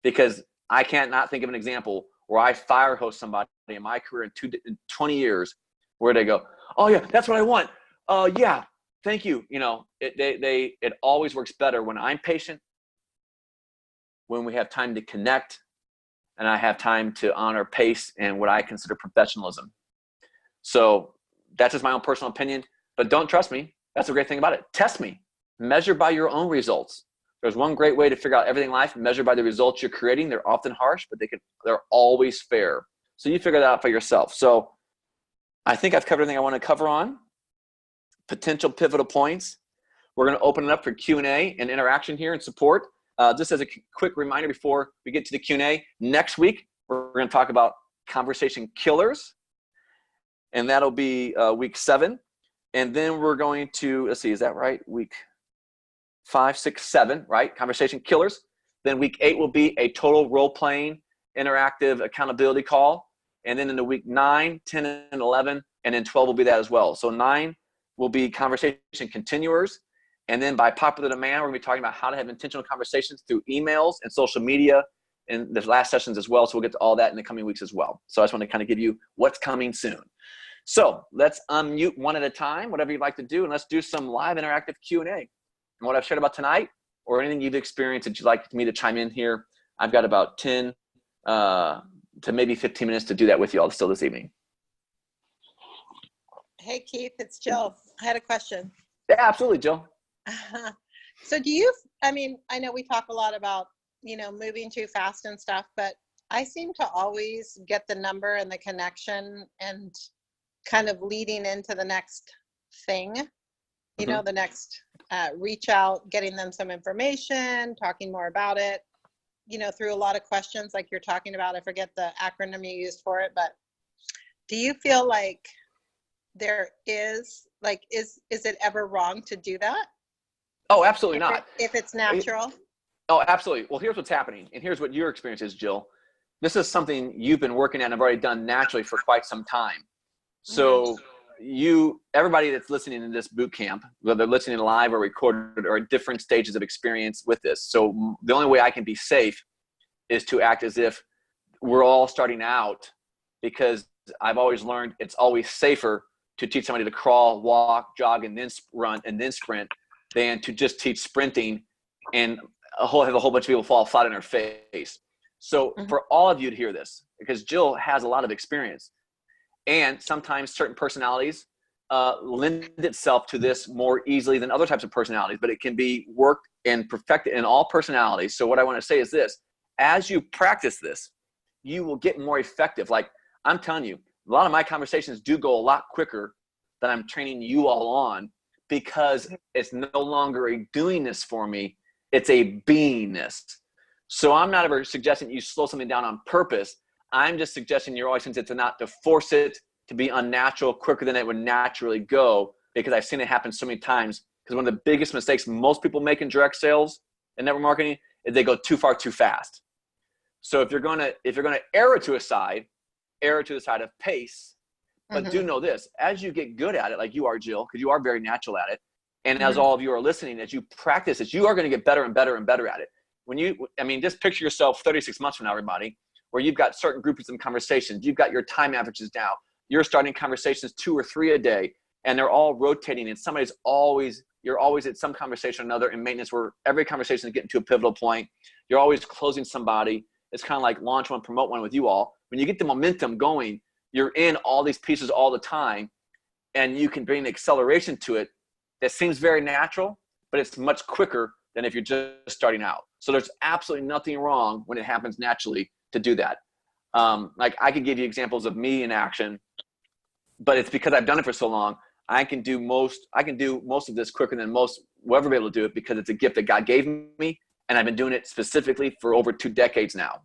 Because I can't not think of an example where I fire hose somebody in my career in 20 years where they go, oh yeah, that's what I want. Yeah, thank you. It always works better when I'm patient, when we have time to connect, and I have time to honor pace and what I consider professionalism. So that's just my own personal opinion, but don't trust me. That's the great thing about it. Test me. Measure by your own results. There's one great way to figure out everything in life. Measure by the results you're creating. They're often harsh, but they're always fair. So you figure that out for yourself. So I think I've covered everything I want to cover on. Potential pivotal points. We're going to open it up for Q&A and interaction here and support. Just as a quick reminder before we get to the Q&A, next week we're going to talk about conversation killers. And that'll be week 7. And then we're going to, let's see, is that right? Week 5, 6, 7, right? Conversation killers. Then week 8 will be a total role-playing, interactive accountability call. And then in the week 9, 10, and 11, and then 12 will be that as well. So 9 will be conversation continuers. And then by popular demand, we're going to be talking about how to have intentional conversations through emails and social media in the last sessions as well. So we'll get to all that in the coming weeks as well. So I just want to kind of give you what's coming soon. So let's unmute one at a time, whatever you'd like to do, and let's do some live interactive Q&A. And what I've shared about tonight, or anything you've experienced that you'd like me to chime in here, I've got about 10 to maybe 15 minutes to do that with you all still this evening. Hey, Keith, it's Jill. I had a question. Yeah, absolutely, Jill. So I know we talk a lot about, moving too fast and stuff, but I seem to always get the number and the connection and kind of leading into the next thing, the next reach out, getting them some information, talking more about it, through a lot of questions like you're talking about. I forget the acronym you used for it, but do you feel like there is, is it ever wrong to do that? Oh, absolutely not. If it's natural? Oh, absolutely. Well, here's what's happening, and here's what your experience is, Jill. This is something you've been working at and have already done naturally for quite some time. So everybody that's listening to this boot camp, whether they're listening live or recorded, are at different stages of experience with this. So the only way I can be safe is to act as if we're all starting out, because I've always learned it's always safer to teach somebody to crawl, walk, jog, and then run and then sprint than to just teach sprinting and have a whole bunch of people fall flat on their face. So for all of you to hear this, because Jill has a lot of experience, and sometimes certain personalities lend itself to this more easily than other types of personalities, but it can be worked and perfected in all personalities. So what I want to say is this: as you practice this, you will get more effective. Like I'm telling you, a lot of my conversations do go a lot quicker than I'm training you all on, because it's no longer a doingness for me, it's a beingness. So I'm not ever suggesting you slow something down on purpose. I'm just suggesting you're always sensitive to not to force it to be unnatural quicker than it would naturally go, because I've seen it happen so many times. Because one of the biggest mistakes most people make in direct sales and network marketing is they go too far too fast. So if you're gonna err to a side, err to the side of pace, but do know this: as you get good at it, like you are, Jill, because you are very natural at it, and as all of you are listening, as you practice it, you are going to get better and better and better at it. Just picture yourself 36 months from now, everybody, where you've got certain groups of conversations, you've got your time averages down, you're starting conversations 2 or 3 a day, and they're all rotating, and you're always at some conversation or another in maintenance where every conversation is getting to a pivotal point. You're always closing somebody. It's kind of like launch one, promote one with you all. When you get the momentum going, you're in all these pieces all the time, and you can bring acceleration to it that seems very natural, but it's much quicker than if you're just starting out. So there's absolutely nothing wrong when it happens naturally to do that. Like I could give you examples of me in action, but it's because I've done it for so long. I can do most of this quicker than most will ever be able to do it, because it's a gift that God gave me, and I've been doing it specifically for over 2 decades now.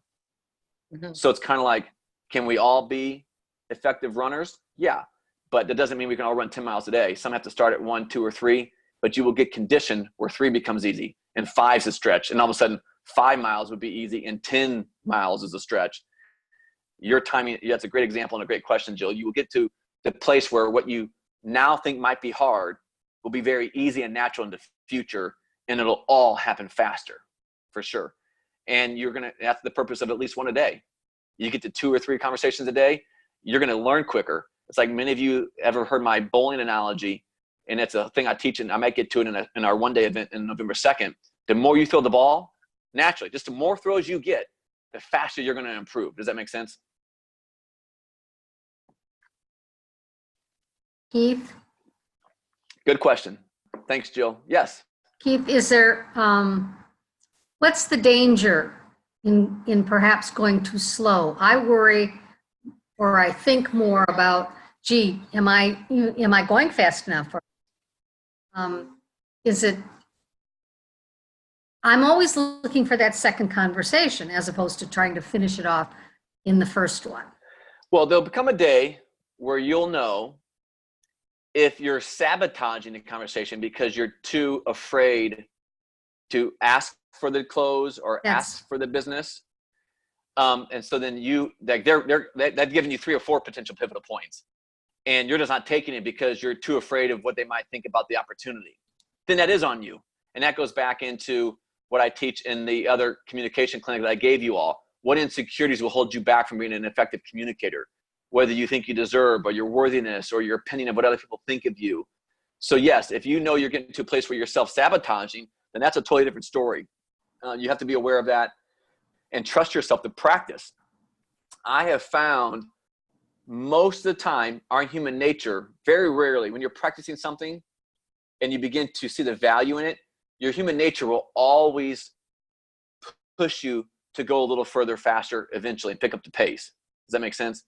So it's kind of like, can we all be effective runners? Yeah, but that doesn't mean we can all run 10 miles a day. Some have to start at 1, 2, or 3, but you will get conditioned where 3 becomes easy and 5 is a stretch, and all of a sudden 5 miles would be easy and 10 miles is a stretch. Your timing, that's a great example and a great question, Jill. You will get to the place where what you now think might be hard will be very easy and natural in the future, and it'll all happen faster, for sure. And that's the purpose of at least 1 a day. You get to 2 or 3 conversations a day, you're going to learn quicker. It's like, many of you ever heard my bowling analogy, and it's a thing I teach, and I might get to it in our one-day event in November 2nd. The more you throw the ball, naturally, just the more throws you get, the faster you're going to improve. Does that make sense? Keith, Good question. Thanks, Jill. Yes. Keith, is there, what's the danger in perhaps going too slow? I worry, or I think more about, gee, am I going fast enough? I'm always looking for that second conversation as opposed to trying to finish it off in the first one. Well, there'll become a day where you'll know if you're sabotaging the conversation because you're too afraid to ask for the close or ask for the business. And so then they've given you 3 or 4 potential pivotal points, and you're just not taking it because you're too afraid of what they might think about the opportunity. Then that is on you. And that goes back into what I teach in the other communication clinic that I gave you all. What insecurities will hold you back from being an effective communicator? Whether you think you deserve, or your worthiness, or your opinion of what other people think of you. So yes, if you know you're getting to a place where you're self-sabotaging, then that's a totally different story. You have to be aware of that and trust yourself to practice. I have found most of the time, our human nature, very rarely, when you're practicing something and you begin to see the value in it, your human nature will always push you to go a little further, faster, eventually, and pick up the pace. Does that make sense?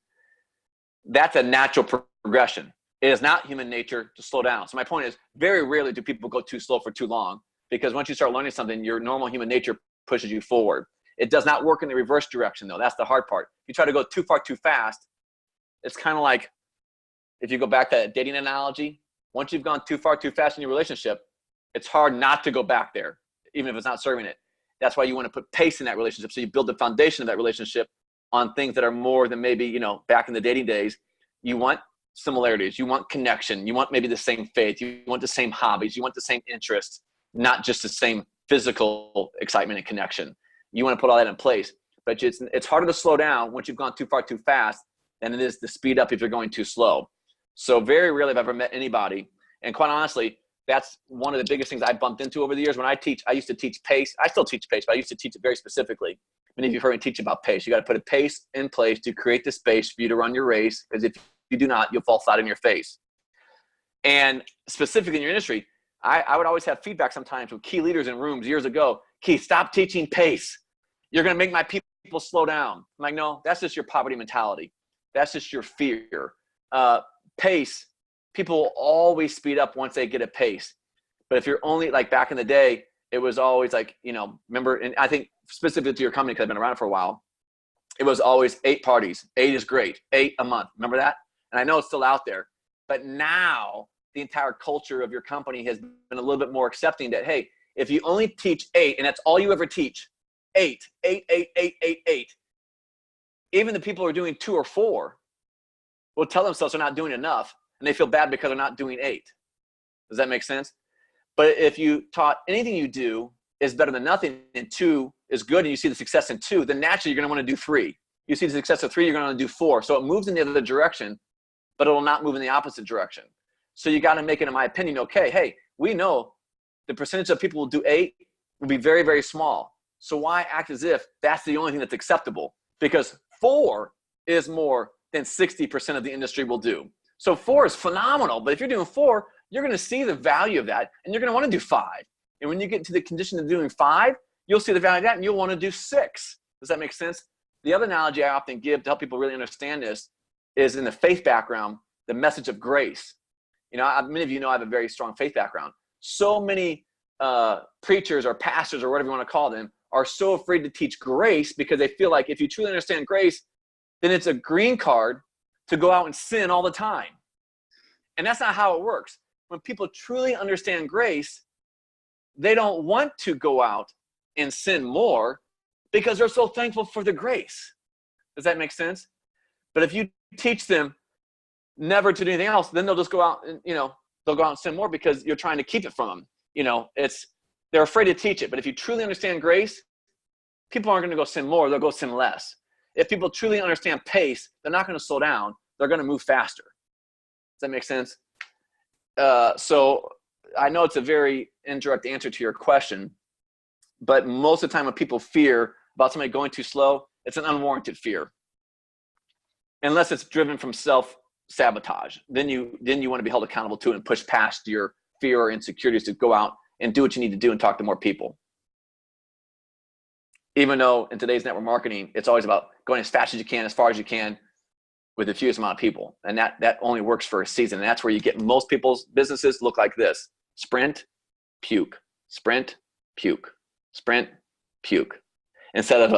That's a natural progression. It is not human nature to slow down. So my point is, very rarely do people go too slow for too long, because once you start learning something, your normal human nature pushes you forward. It does not work in the reverse direction, though. That's the hard part. If you try to go too far too fast, it's kind of like, if you go back to that dating analogy, once you've gone too far too fast in your relationship, it's hard not to go back there, even if it's not serving it. That's why you want to put pace in that relationship, so you build the foundation of that relationship on things that are more than maybe, back in the dating days. You want similarities, you want connection, you want maybe the same faith, you want the same hobbies, you want the same interests, not just the same physical excitement and connection. You want to put all that in place, but it's harder to slow down once you've gone too far too fast than it is to speed up if you're going too slow. So very rarely have I ever met anybody, and quite honestly, that's one of the biggest things I bumped into over the years. When I used to teach pace. I still teach pace, but I used to teach it very specifically. Many of you have heard me teach about pace. You got to put a pace in place to create the space for you to run your race, because if you do not, you'll fall flat on your face. And specifically in your industry, I would always have feedback sometimes with key leaders in rooms years ago. Keith, stop teaching pace. You're going to make my people slow down. I'm like, no, that's just your poverty mentality. That's just your fear. Pace, people will always speed up once they get a pace. But if you're only, like back in the day, it was always like, remember, and I think specifically to your company, because I've been around for a while, it was always 8 parties. 8 is great. 8 a month. Remember that? And I know it's still out there. But now the entire culture of your company has been a little bit more accepting that, hey, if you only teach 8 and that's all you ever teach, 8, 8, 8, 8, 8, 8, even the people who are doing 2 or 4 will tell themselves they're not doing enough, and they feel bad because they're not doing 8. Does that make sense? But if you taught anything you do is better than nothing, and 2 is good, and you see the success in 2, then naturally you're going to want to do 3. You see the success of 3, you're going to want to do 4. So it moves in the other direction, but it will not move in the opposite direction. So you got to make it, in my opinion, okay, hey, we know the percentage of people who do 8 will be very, very small. So why act as if that's the only thing that's acceptable? Because 4 is more than 60% of the industry will do. So 4 is phenomenal, but if you're doing 4, you're going to see the value of that, and you're going to want to do 5. And when you get to the condition of doing 5, you'll see the value of that, and you'll want to do 6. Does that make sense? The other analogy I often give to help people really understand this is in the faith background, the message of grace. You know, many of you know I have a very strong faith background. So many preachers or pastors or whatever you want to call them are so afraid to teach grace because they feel like if you truly understand grace, then it's a green card to go out and sin all the time. And that's not how it works. When people truly understand grace, they don't want to go out and sin more because they're so thankful for the grace. Does that make sense? But if you teach them never to do anything else, then they'll just go out and, they'll go out and sin more because you're trying to keep it from them. They're afraid to teach it. But if you truly understand grace, people aren't going to go sin more, they'll go sin less. If people truly understand pace, they're not going to slow down, they're going to move faster. Does that make sense? So I know it's a very indirect answer to your question, but most of the time when people fear about somebody going too slow, it's an unwarranted fear. Unless it's driven from self-sabotage, then you want to be held accountable to it and push past your fear or insecurities to go out and do what you need to do and talk to more people. Even though in today's network marketing, it's always about going as fast as you can, as far as you can, with the fewest amount of people. And that only works for a season. And that's where you get most people's businesses look like this: sprint, puke, sprint, puke, sprint, puke. Instead of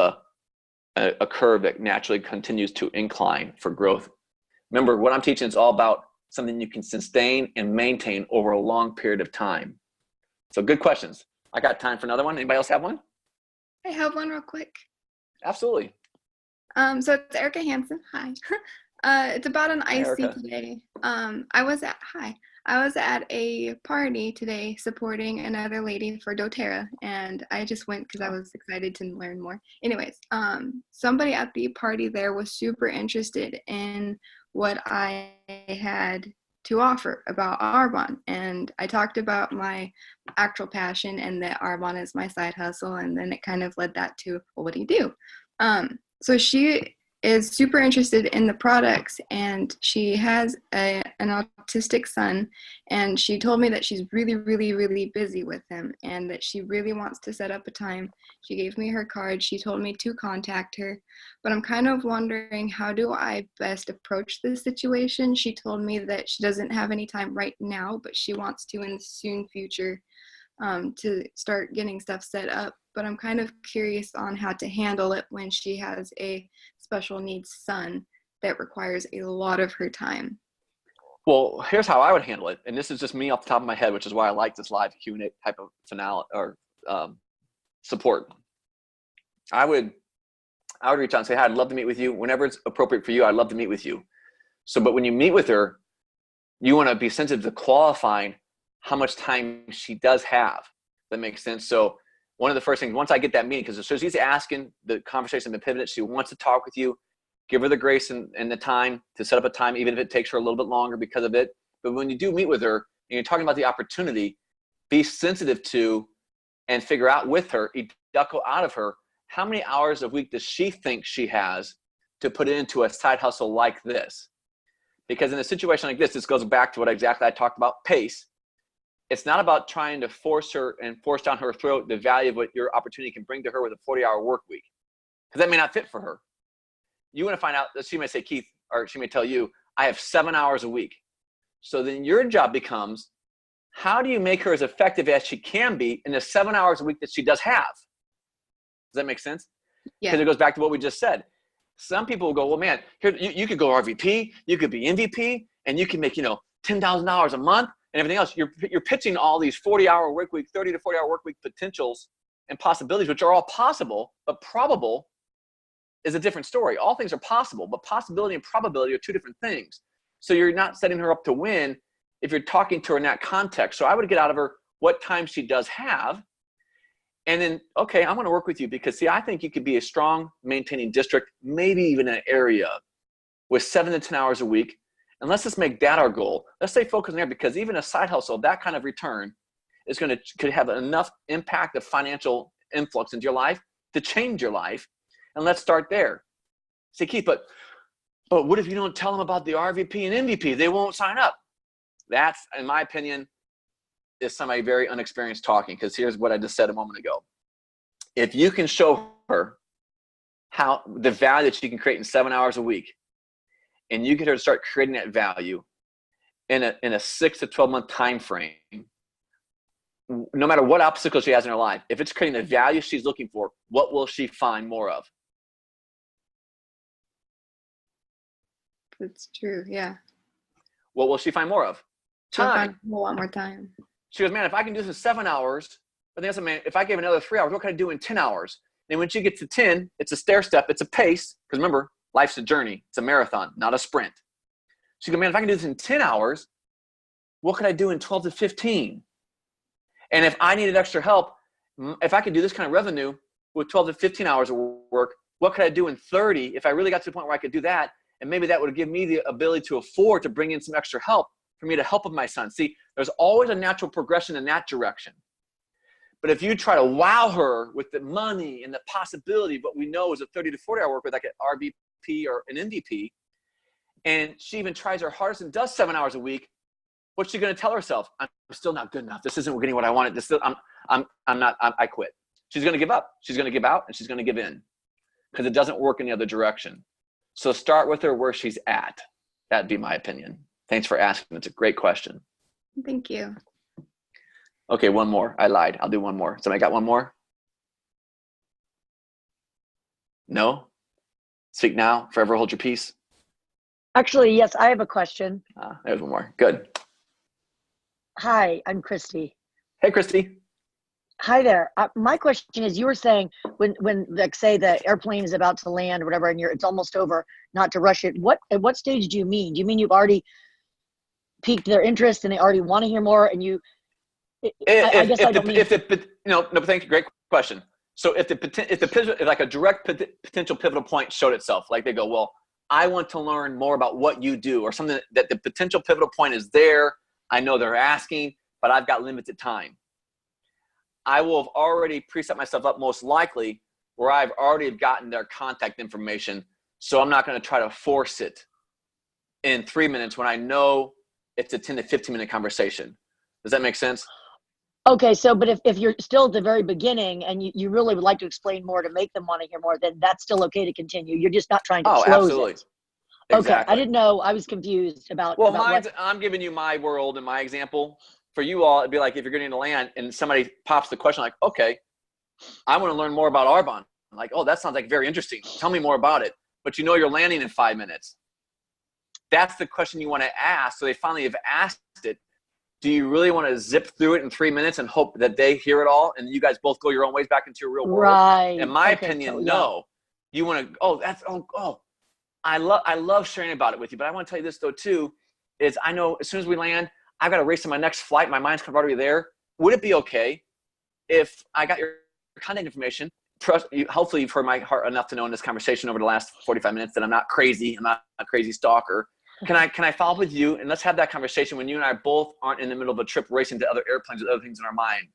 a curve that naturally continues to incline for growth. Remember, what I'm teaching is all about something you can sustain and maintain over a long period of time. So good questions. I got time for another one. Anybody else have one? I have one real quick. Absolutely. So it's Erica Hansen. Hi. It's about an Hi, IC Erica. today. I was at a party today supporting another lady for doTERRA, and I just went because I was excited to learn more. Anyways, somebody at the party there was super interested in what I had to offer about Arbonne, and I talked about my actual passion and that Arbonne is my side hustle, and then it kind of led that to, well, what do you do? So she is super interested in the products, and she has an autistic son, and she told me that she's really, really, really busy with him and that she really wants to set up a time. She gave me her card. She told me to contact her, but I'm kind of wondering, how do I best approach this situation? She told me that she doesn't have any time right now, but she wants to in the soon future to start getting stuff set up. But I'm kind of curious on how to handle it when she has a special needs son that requires a lot of her time. Well, here's how I would handle it. And this is just me off the top of my head, which is why I like this live Q&A type of finale or support. I would reach out and say, hi, I'd love to meet with you. Whenever it's appropriate for you, I'd love to meet with you. So, but when you meet with her, you want to be sensitive to qualifying how much time she does have. That makes sense. So one of the first things, once I get that meeting, because as soon as he's asking, the conversation been pivoted, she wants to talk with you, give her the grace and the time to set up a time, even if it takes her a little bit longer because of it. But when you do meet with her and you're talking about the opportunity, be sensitive to and figure out with her, educo out of her, how many hours a week does she think she has to put into a side hustle like this? Because in a situation like this goes back to what exactly I talked about, pace. It's not about trying to force her and force down her throat the value of what your opportunity can bring to her with a 40-hour work week, because that may not fit for her. You want to find out that she may say, Keith, or she may tell you, I have 7 hours a week. So then your job becomes, how do you make her as effective as she can be in the 7 hours a week that she does have? that make sense? Yeah. Because it goes back to what we just said. Some people will go, well, man, here you could go RVP, you could be MVP, and you can make, $10,000 a month and everything else. You're pitching all these 40-hour work week, 30 to 40-hour work week potentials and possibilities, which are all possible, but probable is a different story. All things are possible, but possibility and probability are two different things. So you're not setting her up to win if you're talking to her in that context. So I would get out of her what time she does have. And then, okay, I'm going to work with you because, see, I think you could be a strong maintaining district, maybe even an area with 7 to 10 hours a week. And let's just make that our goal. Let's stay focused on there, because even a side hustle, that kind of return is could have enough impact of financial influx into your life to change your life. And let's start there. Say, Keith, but what if you don't tell them about the RVP and MVP? They won't sign up. That's, in my opinion, is somebody very unexperienced talking, because here's what I just said a moment ago. If you can show her how the value that she can create in 7 hours a week, and you get her to start creating that value in a 6 to 12 month time frame, no matter what obstacles she has in her life, if it's creating the value she's looking for, what will she find more of? That's true. Yeah. What will she find more of? She'll Time. find a whole lot more time. She goes, man, if I can do this in 7 hours, but then I said, man, if I gave another 3 hours, what can I do in 10 hours? And when she gets to 10, it's a stair step, it's a pace. Because remember, life's a journey. It's a marathon, not a sprint. She goes, man, if I can do this in 10 hours, what could I do in 12 to 15? And if I needed extra help, if I could do this kind of revenue with 12 to 15 hours of work, what could I do in 30 if I really got to the point where I could do that? And maybe that would give me the ability to afford to bring in some extra help for me to help with my son. See, there's always a natural progression in that direction. But if you try to wow her with the money and the possibility of what we know is a 30 to 40 hour work with like an RVP or an MVP, and she even tries her hardest and does 7 hours a week, what's she going to tell herself? I'm still not good enough. This isn't getting what I wanted. I quit. She's going to give up. She's going to give out, and she's going to give in, because it doesn't work in the other direction. So start with her where she's at. That'd be my opinion. Thanks for asking. It's a great question. Thank you. Okay, one more. I lied. I'll do one more. Somebody got one more? No? Speak now, forever hold your peace. Actually, yes, I have a question. There's one more. Good. Hi, I'm Christy. Hey, Christy. Hi there. My question is, you were saying when like say the airplane is about to land or whatever, and it's almost over, not to rush it. At what stage do you mean? Do you mean you've already piqued their interest and they already want to hear more? And you, I guess I don't mean. No, thank you. Great question. So if like a direct potential pivotal point showed itself, like they go, well, I want to learn more about what you do, or something that the potential pivotal point is there. I know they're asking, but I've got limited time. I will have already preset myself up most likely where I've already gotten their contact information. So I'm not going to try to force it in 3 minutes when I know it's a 10 to 15 minute conversation. Does that make sense? Okay, so but if you're still at the very beginning and you really would like to explain more to make them want to hear more, then that's still okay to continue. You're just not trying to close absolutely. it. Okay, Exactly. I didn't know. I was confused about. Well, about I'm giving you my world and my example. For you all, it'd be like if you're getting to land and somebody pops the question like, okay, I want to learn more about Arbonne. I'm like, oh, that sounds like very interesting. Tell me more about it. But you know you're landing in 5 minutes. That's the question you want to ask. So they finally have asked it. Do you really want to zip through it in 3 minutes and hope that they hear it all and you guys both go your own ways back into your real world? Right. In my Okay, opinion, so, yeah. no. You want to, I love sharing about it with you. But I want to tell you this though too, is I know as soon as we land, I've got to race to my next flight. My mind's kind of already there. Would it be okay if I got your contact information? Hopefully you've heard my heart enough to know in this conversation over the last 45 minutes that I'm not crazy. I'm not a crazy stalker. Can I follow up with you and let's have that conversation when you and I both aren't in the middle of a trip racing to other airplanes with other things in our mind.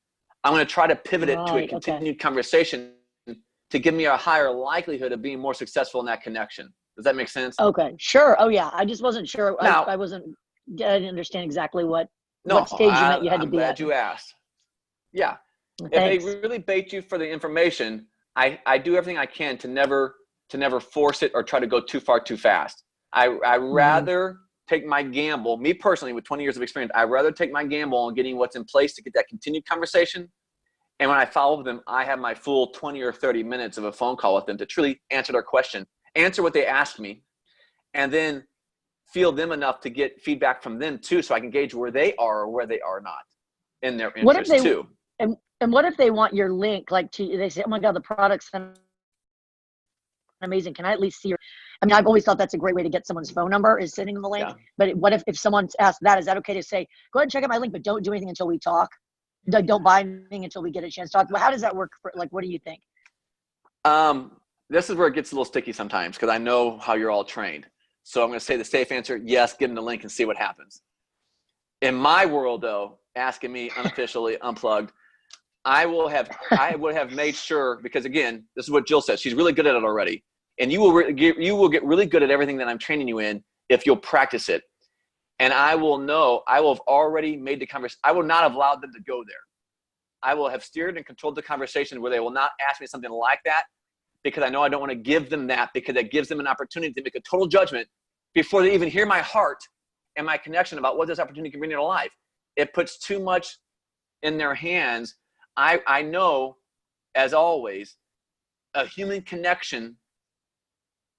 I'm going to try to pivot it to a continued conversation to give me a higher likelihood of being more successful in that connection. Does that make sense? Okay, sure. Oh yeah, I just wasn't sure. Now, I didn't understand exactly what stage you meant you had to be at. I'm glad you asked. Yeah. Thanks. If they really bait you for the information, I do everything I can to never force it or try to go too far too fast. I rather take my gamble, me personally with 20 years of experience, I'd rather take my gamble on getting what's in place to get that continued conversation And when I follow them, I have my full 20 or 30 minutes of a phone call with them to truly answer their question, answer what they asked me, and then feel them enough to get feedback from them too, so I can gauge where they are or where they are not in their What if interest they too. and what if they want your link? Like, they say, "Oh my God, the product's amazing. Can I at least see your?" I mean, I've always thought that's a great way to get someone's phone number, is sending them the link. Yeah. But what if someone's asked that? Is that okay to say, "Go ahead and check out my link, but don't do anything until we talk. Don't buy anything until we get a chance to talk"? Well, how does that work? Like, what do you think? This is where it gets a little sticky sometimes, because I know how you're all trained. So I'm going to say the safe answer: yes, give them the link and see what happens. In my world, though, asking me unofficially, unplugged, I would have made sure, because again, this is what Jill says. She's really good at it already. And you will get really good at everything that I'm training you in if you'll practice it. And I will have already made the conversation. I will not have allowed them to go there. I will have steered and controlled the conversation where they will not ask me something like that, because I know I don't want to give them that, because that gives them an opportunity to make a total judgment before they even hear my heart and my connection about what this opportunity can bring in their life. It puts too much in their hands. I know, as always, a human connection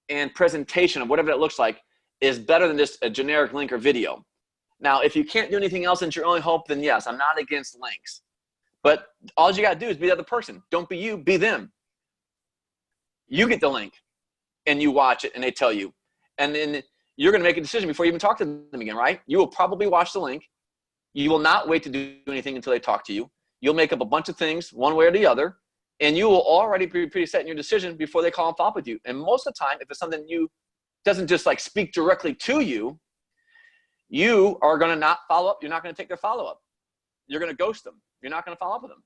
and presentation of whatever that looks like is better than just a generic link or video. Now, if you can't do anything else and it's your only hope, then yes, I'm not against links. But all you got to do is be the other person. Don't be you, be them. You get the link and you watch it and they tell you. And then you're going to make a decision before you even talk to them again, right? You will probably watch the link. You will not wait to do anything until they talk to you. You'll make up a bunch of things one way or the other, and you will already be pretty set in your decision before they call and follow up with you. And most of the time, if it's something doesn't just like speak directly to you, you are going to not follow up. You're not going to take their follow-up. You're going to ghost them. You're not going to follow up with them.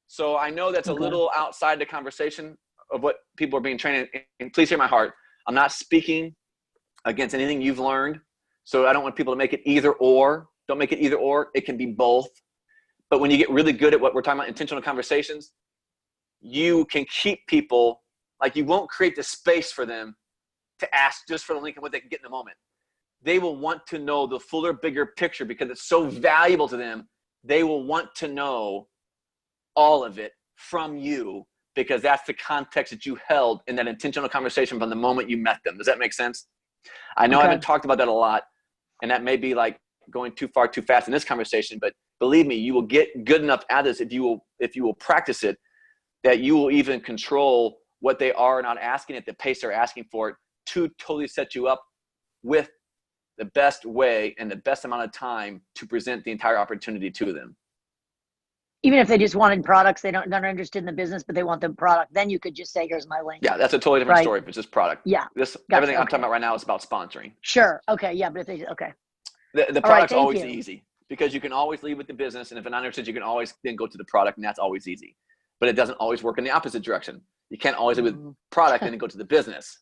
So I know that's a little outside the conversation of what people are being trained in. And please hear my heart. I'm not speaking against anything you've learned. So I don't want people to make it either or. Don't make it either or. It can be both. But when you get really good at what we're talking about, intentional conversations, you can keep people, like you won't create the space for them to ask just for the link and what they can get in the moment. They will want to know the fuller, bigger picture because it's so valuable to them. They will want to know all of it from you because that's the context that you held in that intentional conversation from the moment you met them. Does that make sense? I know I haven't talked about that a lot, and that may be like going too far, too fast in this conversation, but believe me, you will get good enough at this if you will practice it, that you will even control what they are not asking at the pace they're asking for it to totally set you up with the best way and the best amount of time to present the entire opportunity to them. Even if they just wanted products, they're not interested in the business, but they want the product, then you could just say, here's my link. Yeah, that's a totally different story if it's just product. Yeah. Everything I'm talking about right now is about sponsoring. Sure. Okay. Yeah. But if they, okay. The product's always easy because you can always lead with the business. And if an not interested, you can always then go to the product, and that's always easy. But it doesn't always work in the opposite direction. You can't always lead with product and then go to the business.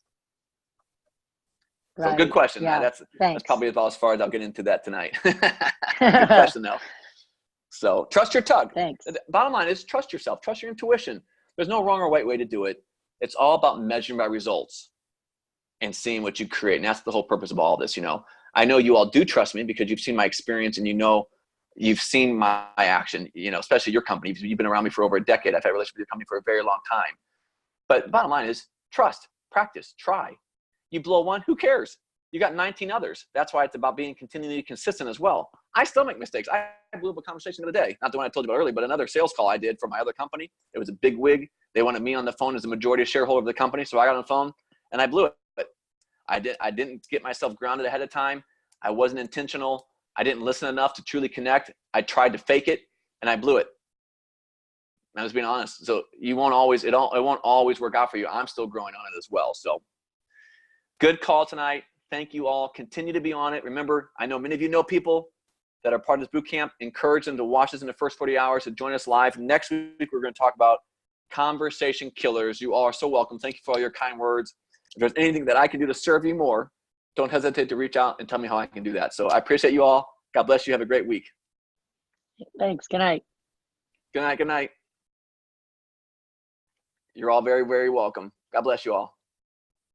So good question. Yeah. That's probably about as far as I'll get into that tonight. Good question though. So trust your tug. Thanks. The bottom line is trust yourself, trust your intuition. There's no wrong or right way to do it. It's all about measuring by results and seeing what you create. And that's the whole purpose of all this. You know, I know you all do trust me because you've seen my experience and you know, you've seen my action, you know, especially your company. You've been around me for over a decade. I've had a relationship with your company for a very long time. But the bottom line is trust, practice, try. You blow one, who cares? You got 19 others. That's why it's about being continually consistent as well. I still make mistakes. I blew up a conversation the other day. Not the one I told you about earlier, but another sales call I did for my other company. It was a big wig. They wanted me on the phone as the majority shareholder of the company. So I got on the phone and I blew it. But I didn't get myself grounded ahead of time. I wasn't intentional. I didn't listen enough to truly connect. I tried to fake it and I blew it. I was being honest. So you won't always, it won't always work out for you. I'm still growing on it as well. So good call tonight. Thank you all. Continue to be on it. Remember, I know many of you know people that are part of this boot camp. Encourage them to watch us in the first 40 hours to join us live. Next week, we're going to talk about conversation killers. You all are so welcome. Thank you for all your kind words. If there's anything that I can do to serve you more, don't hesitate to reach out and tell me how I can do that. So I appreciate you all. God bless you. Have a great week. Thanks. Good night. Good night. Good night. You're all very, very welcome. God bless you all.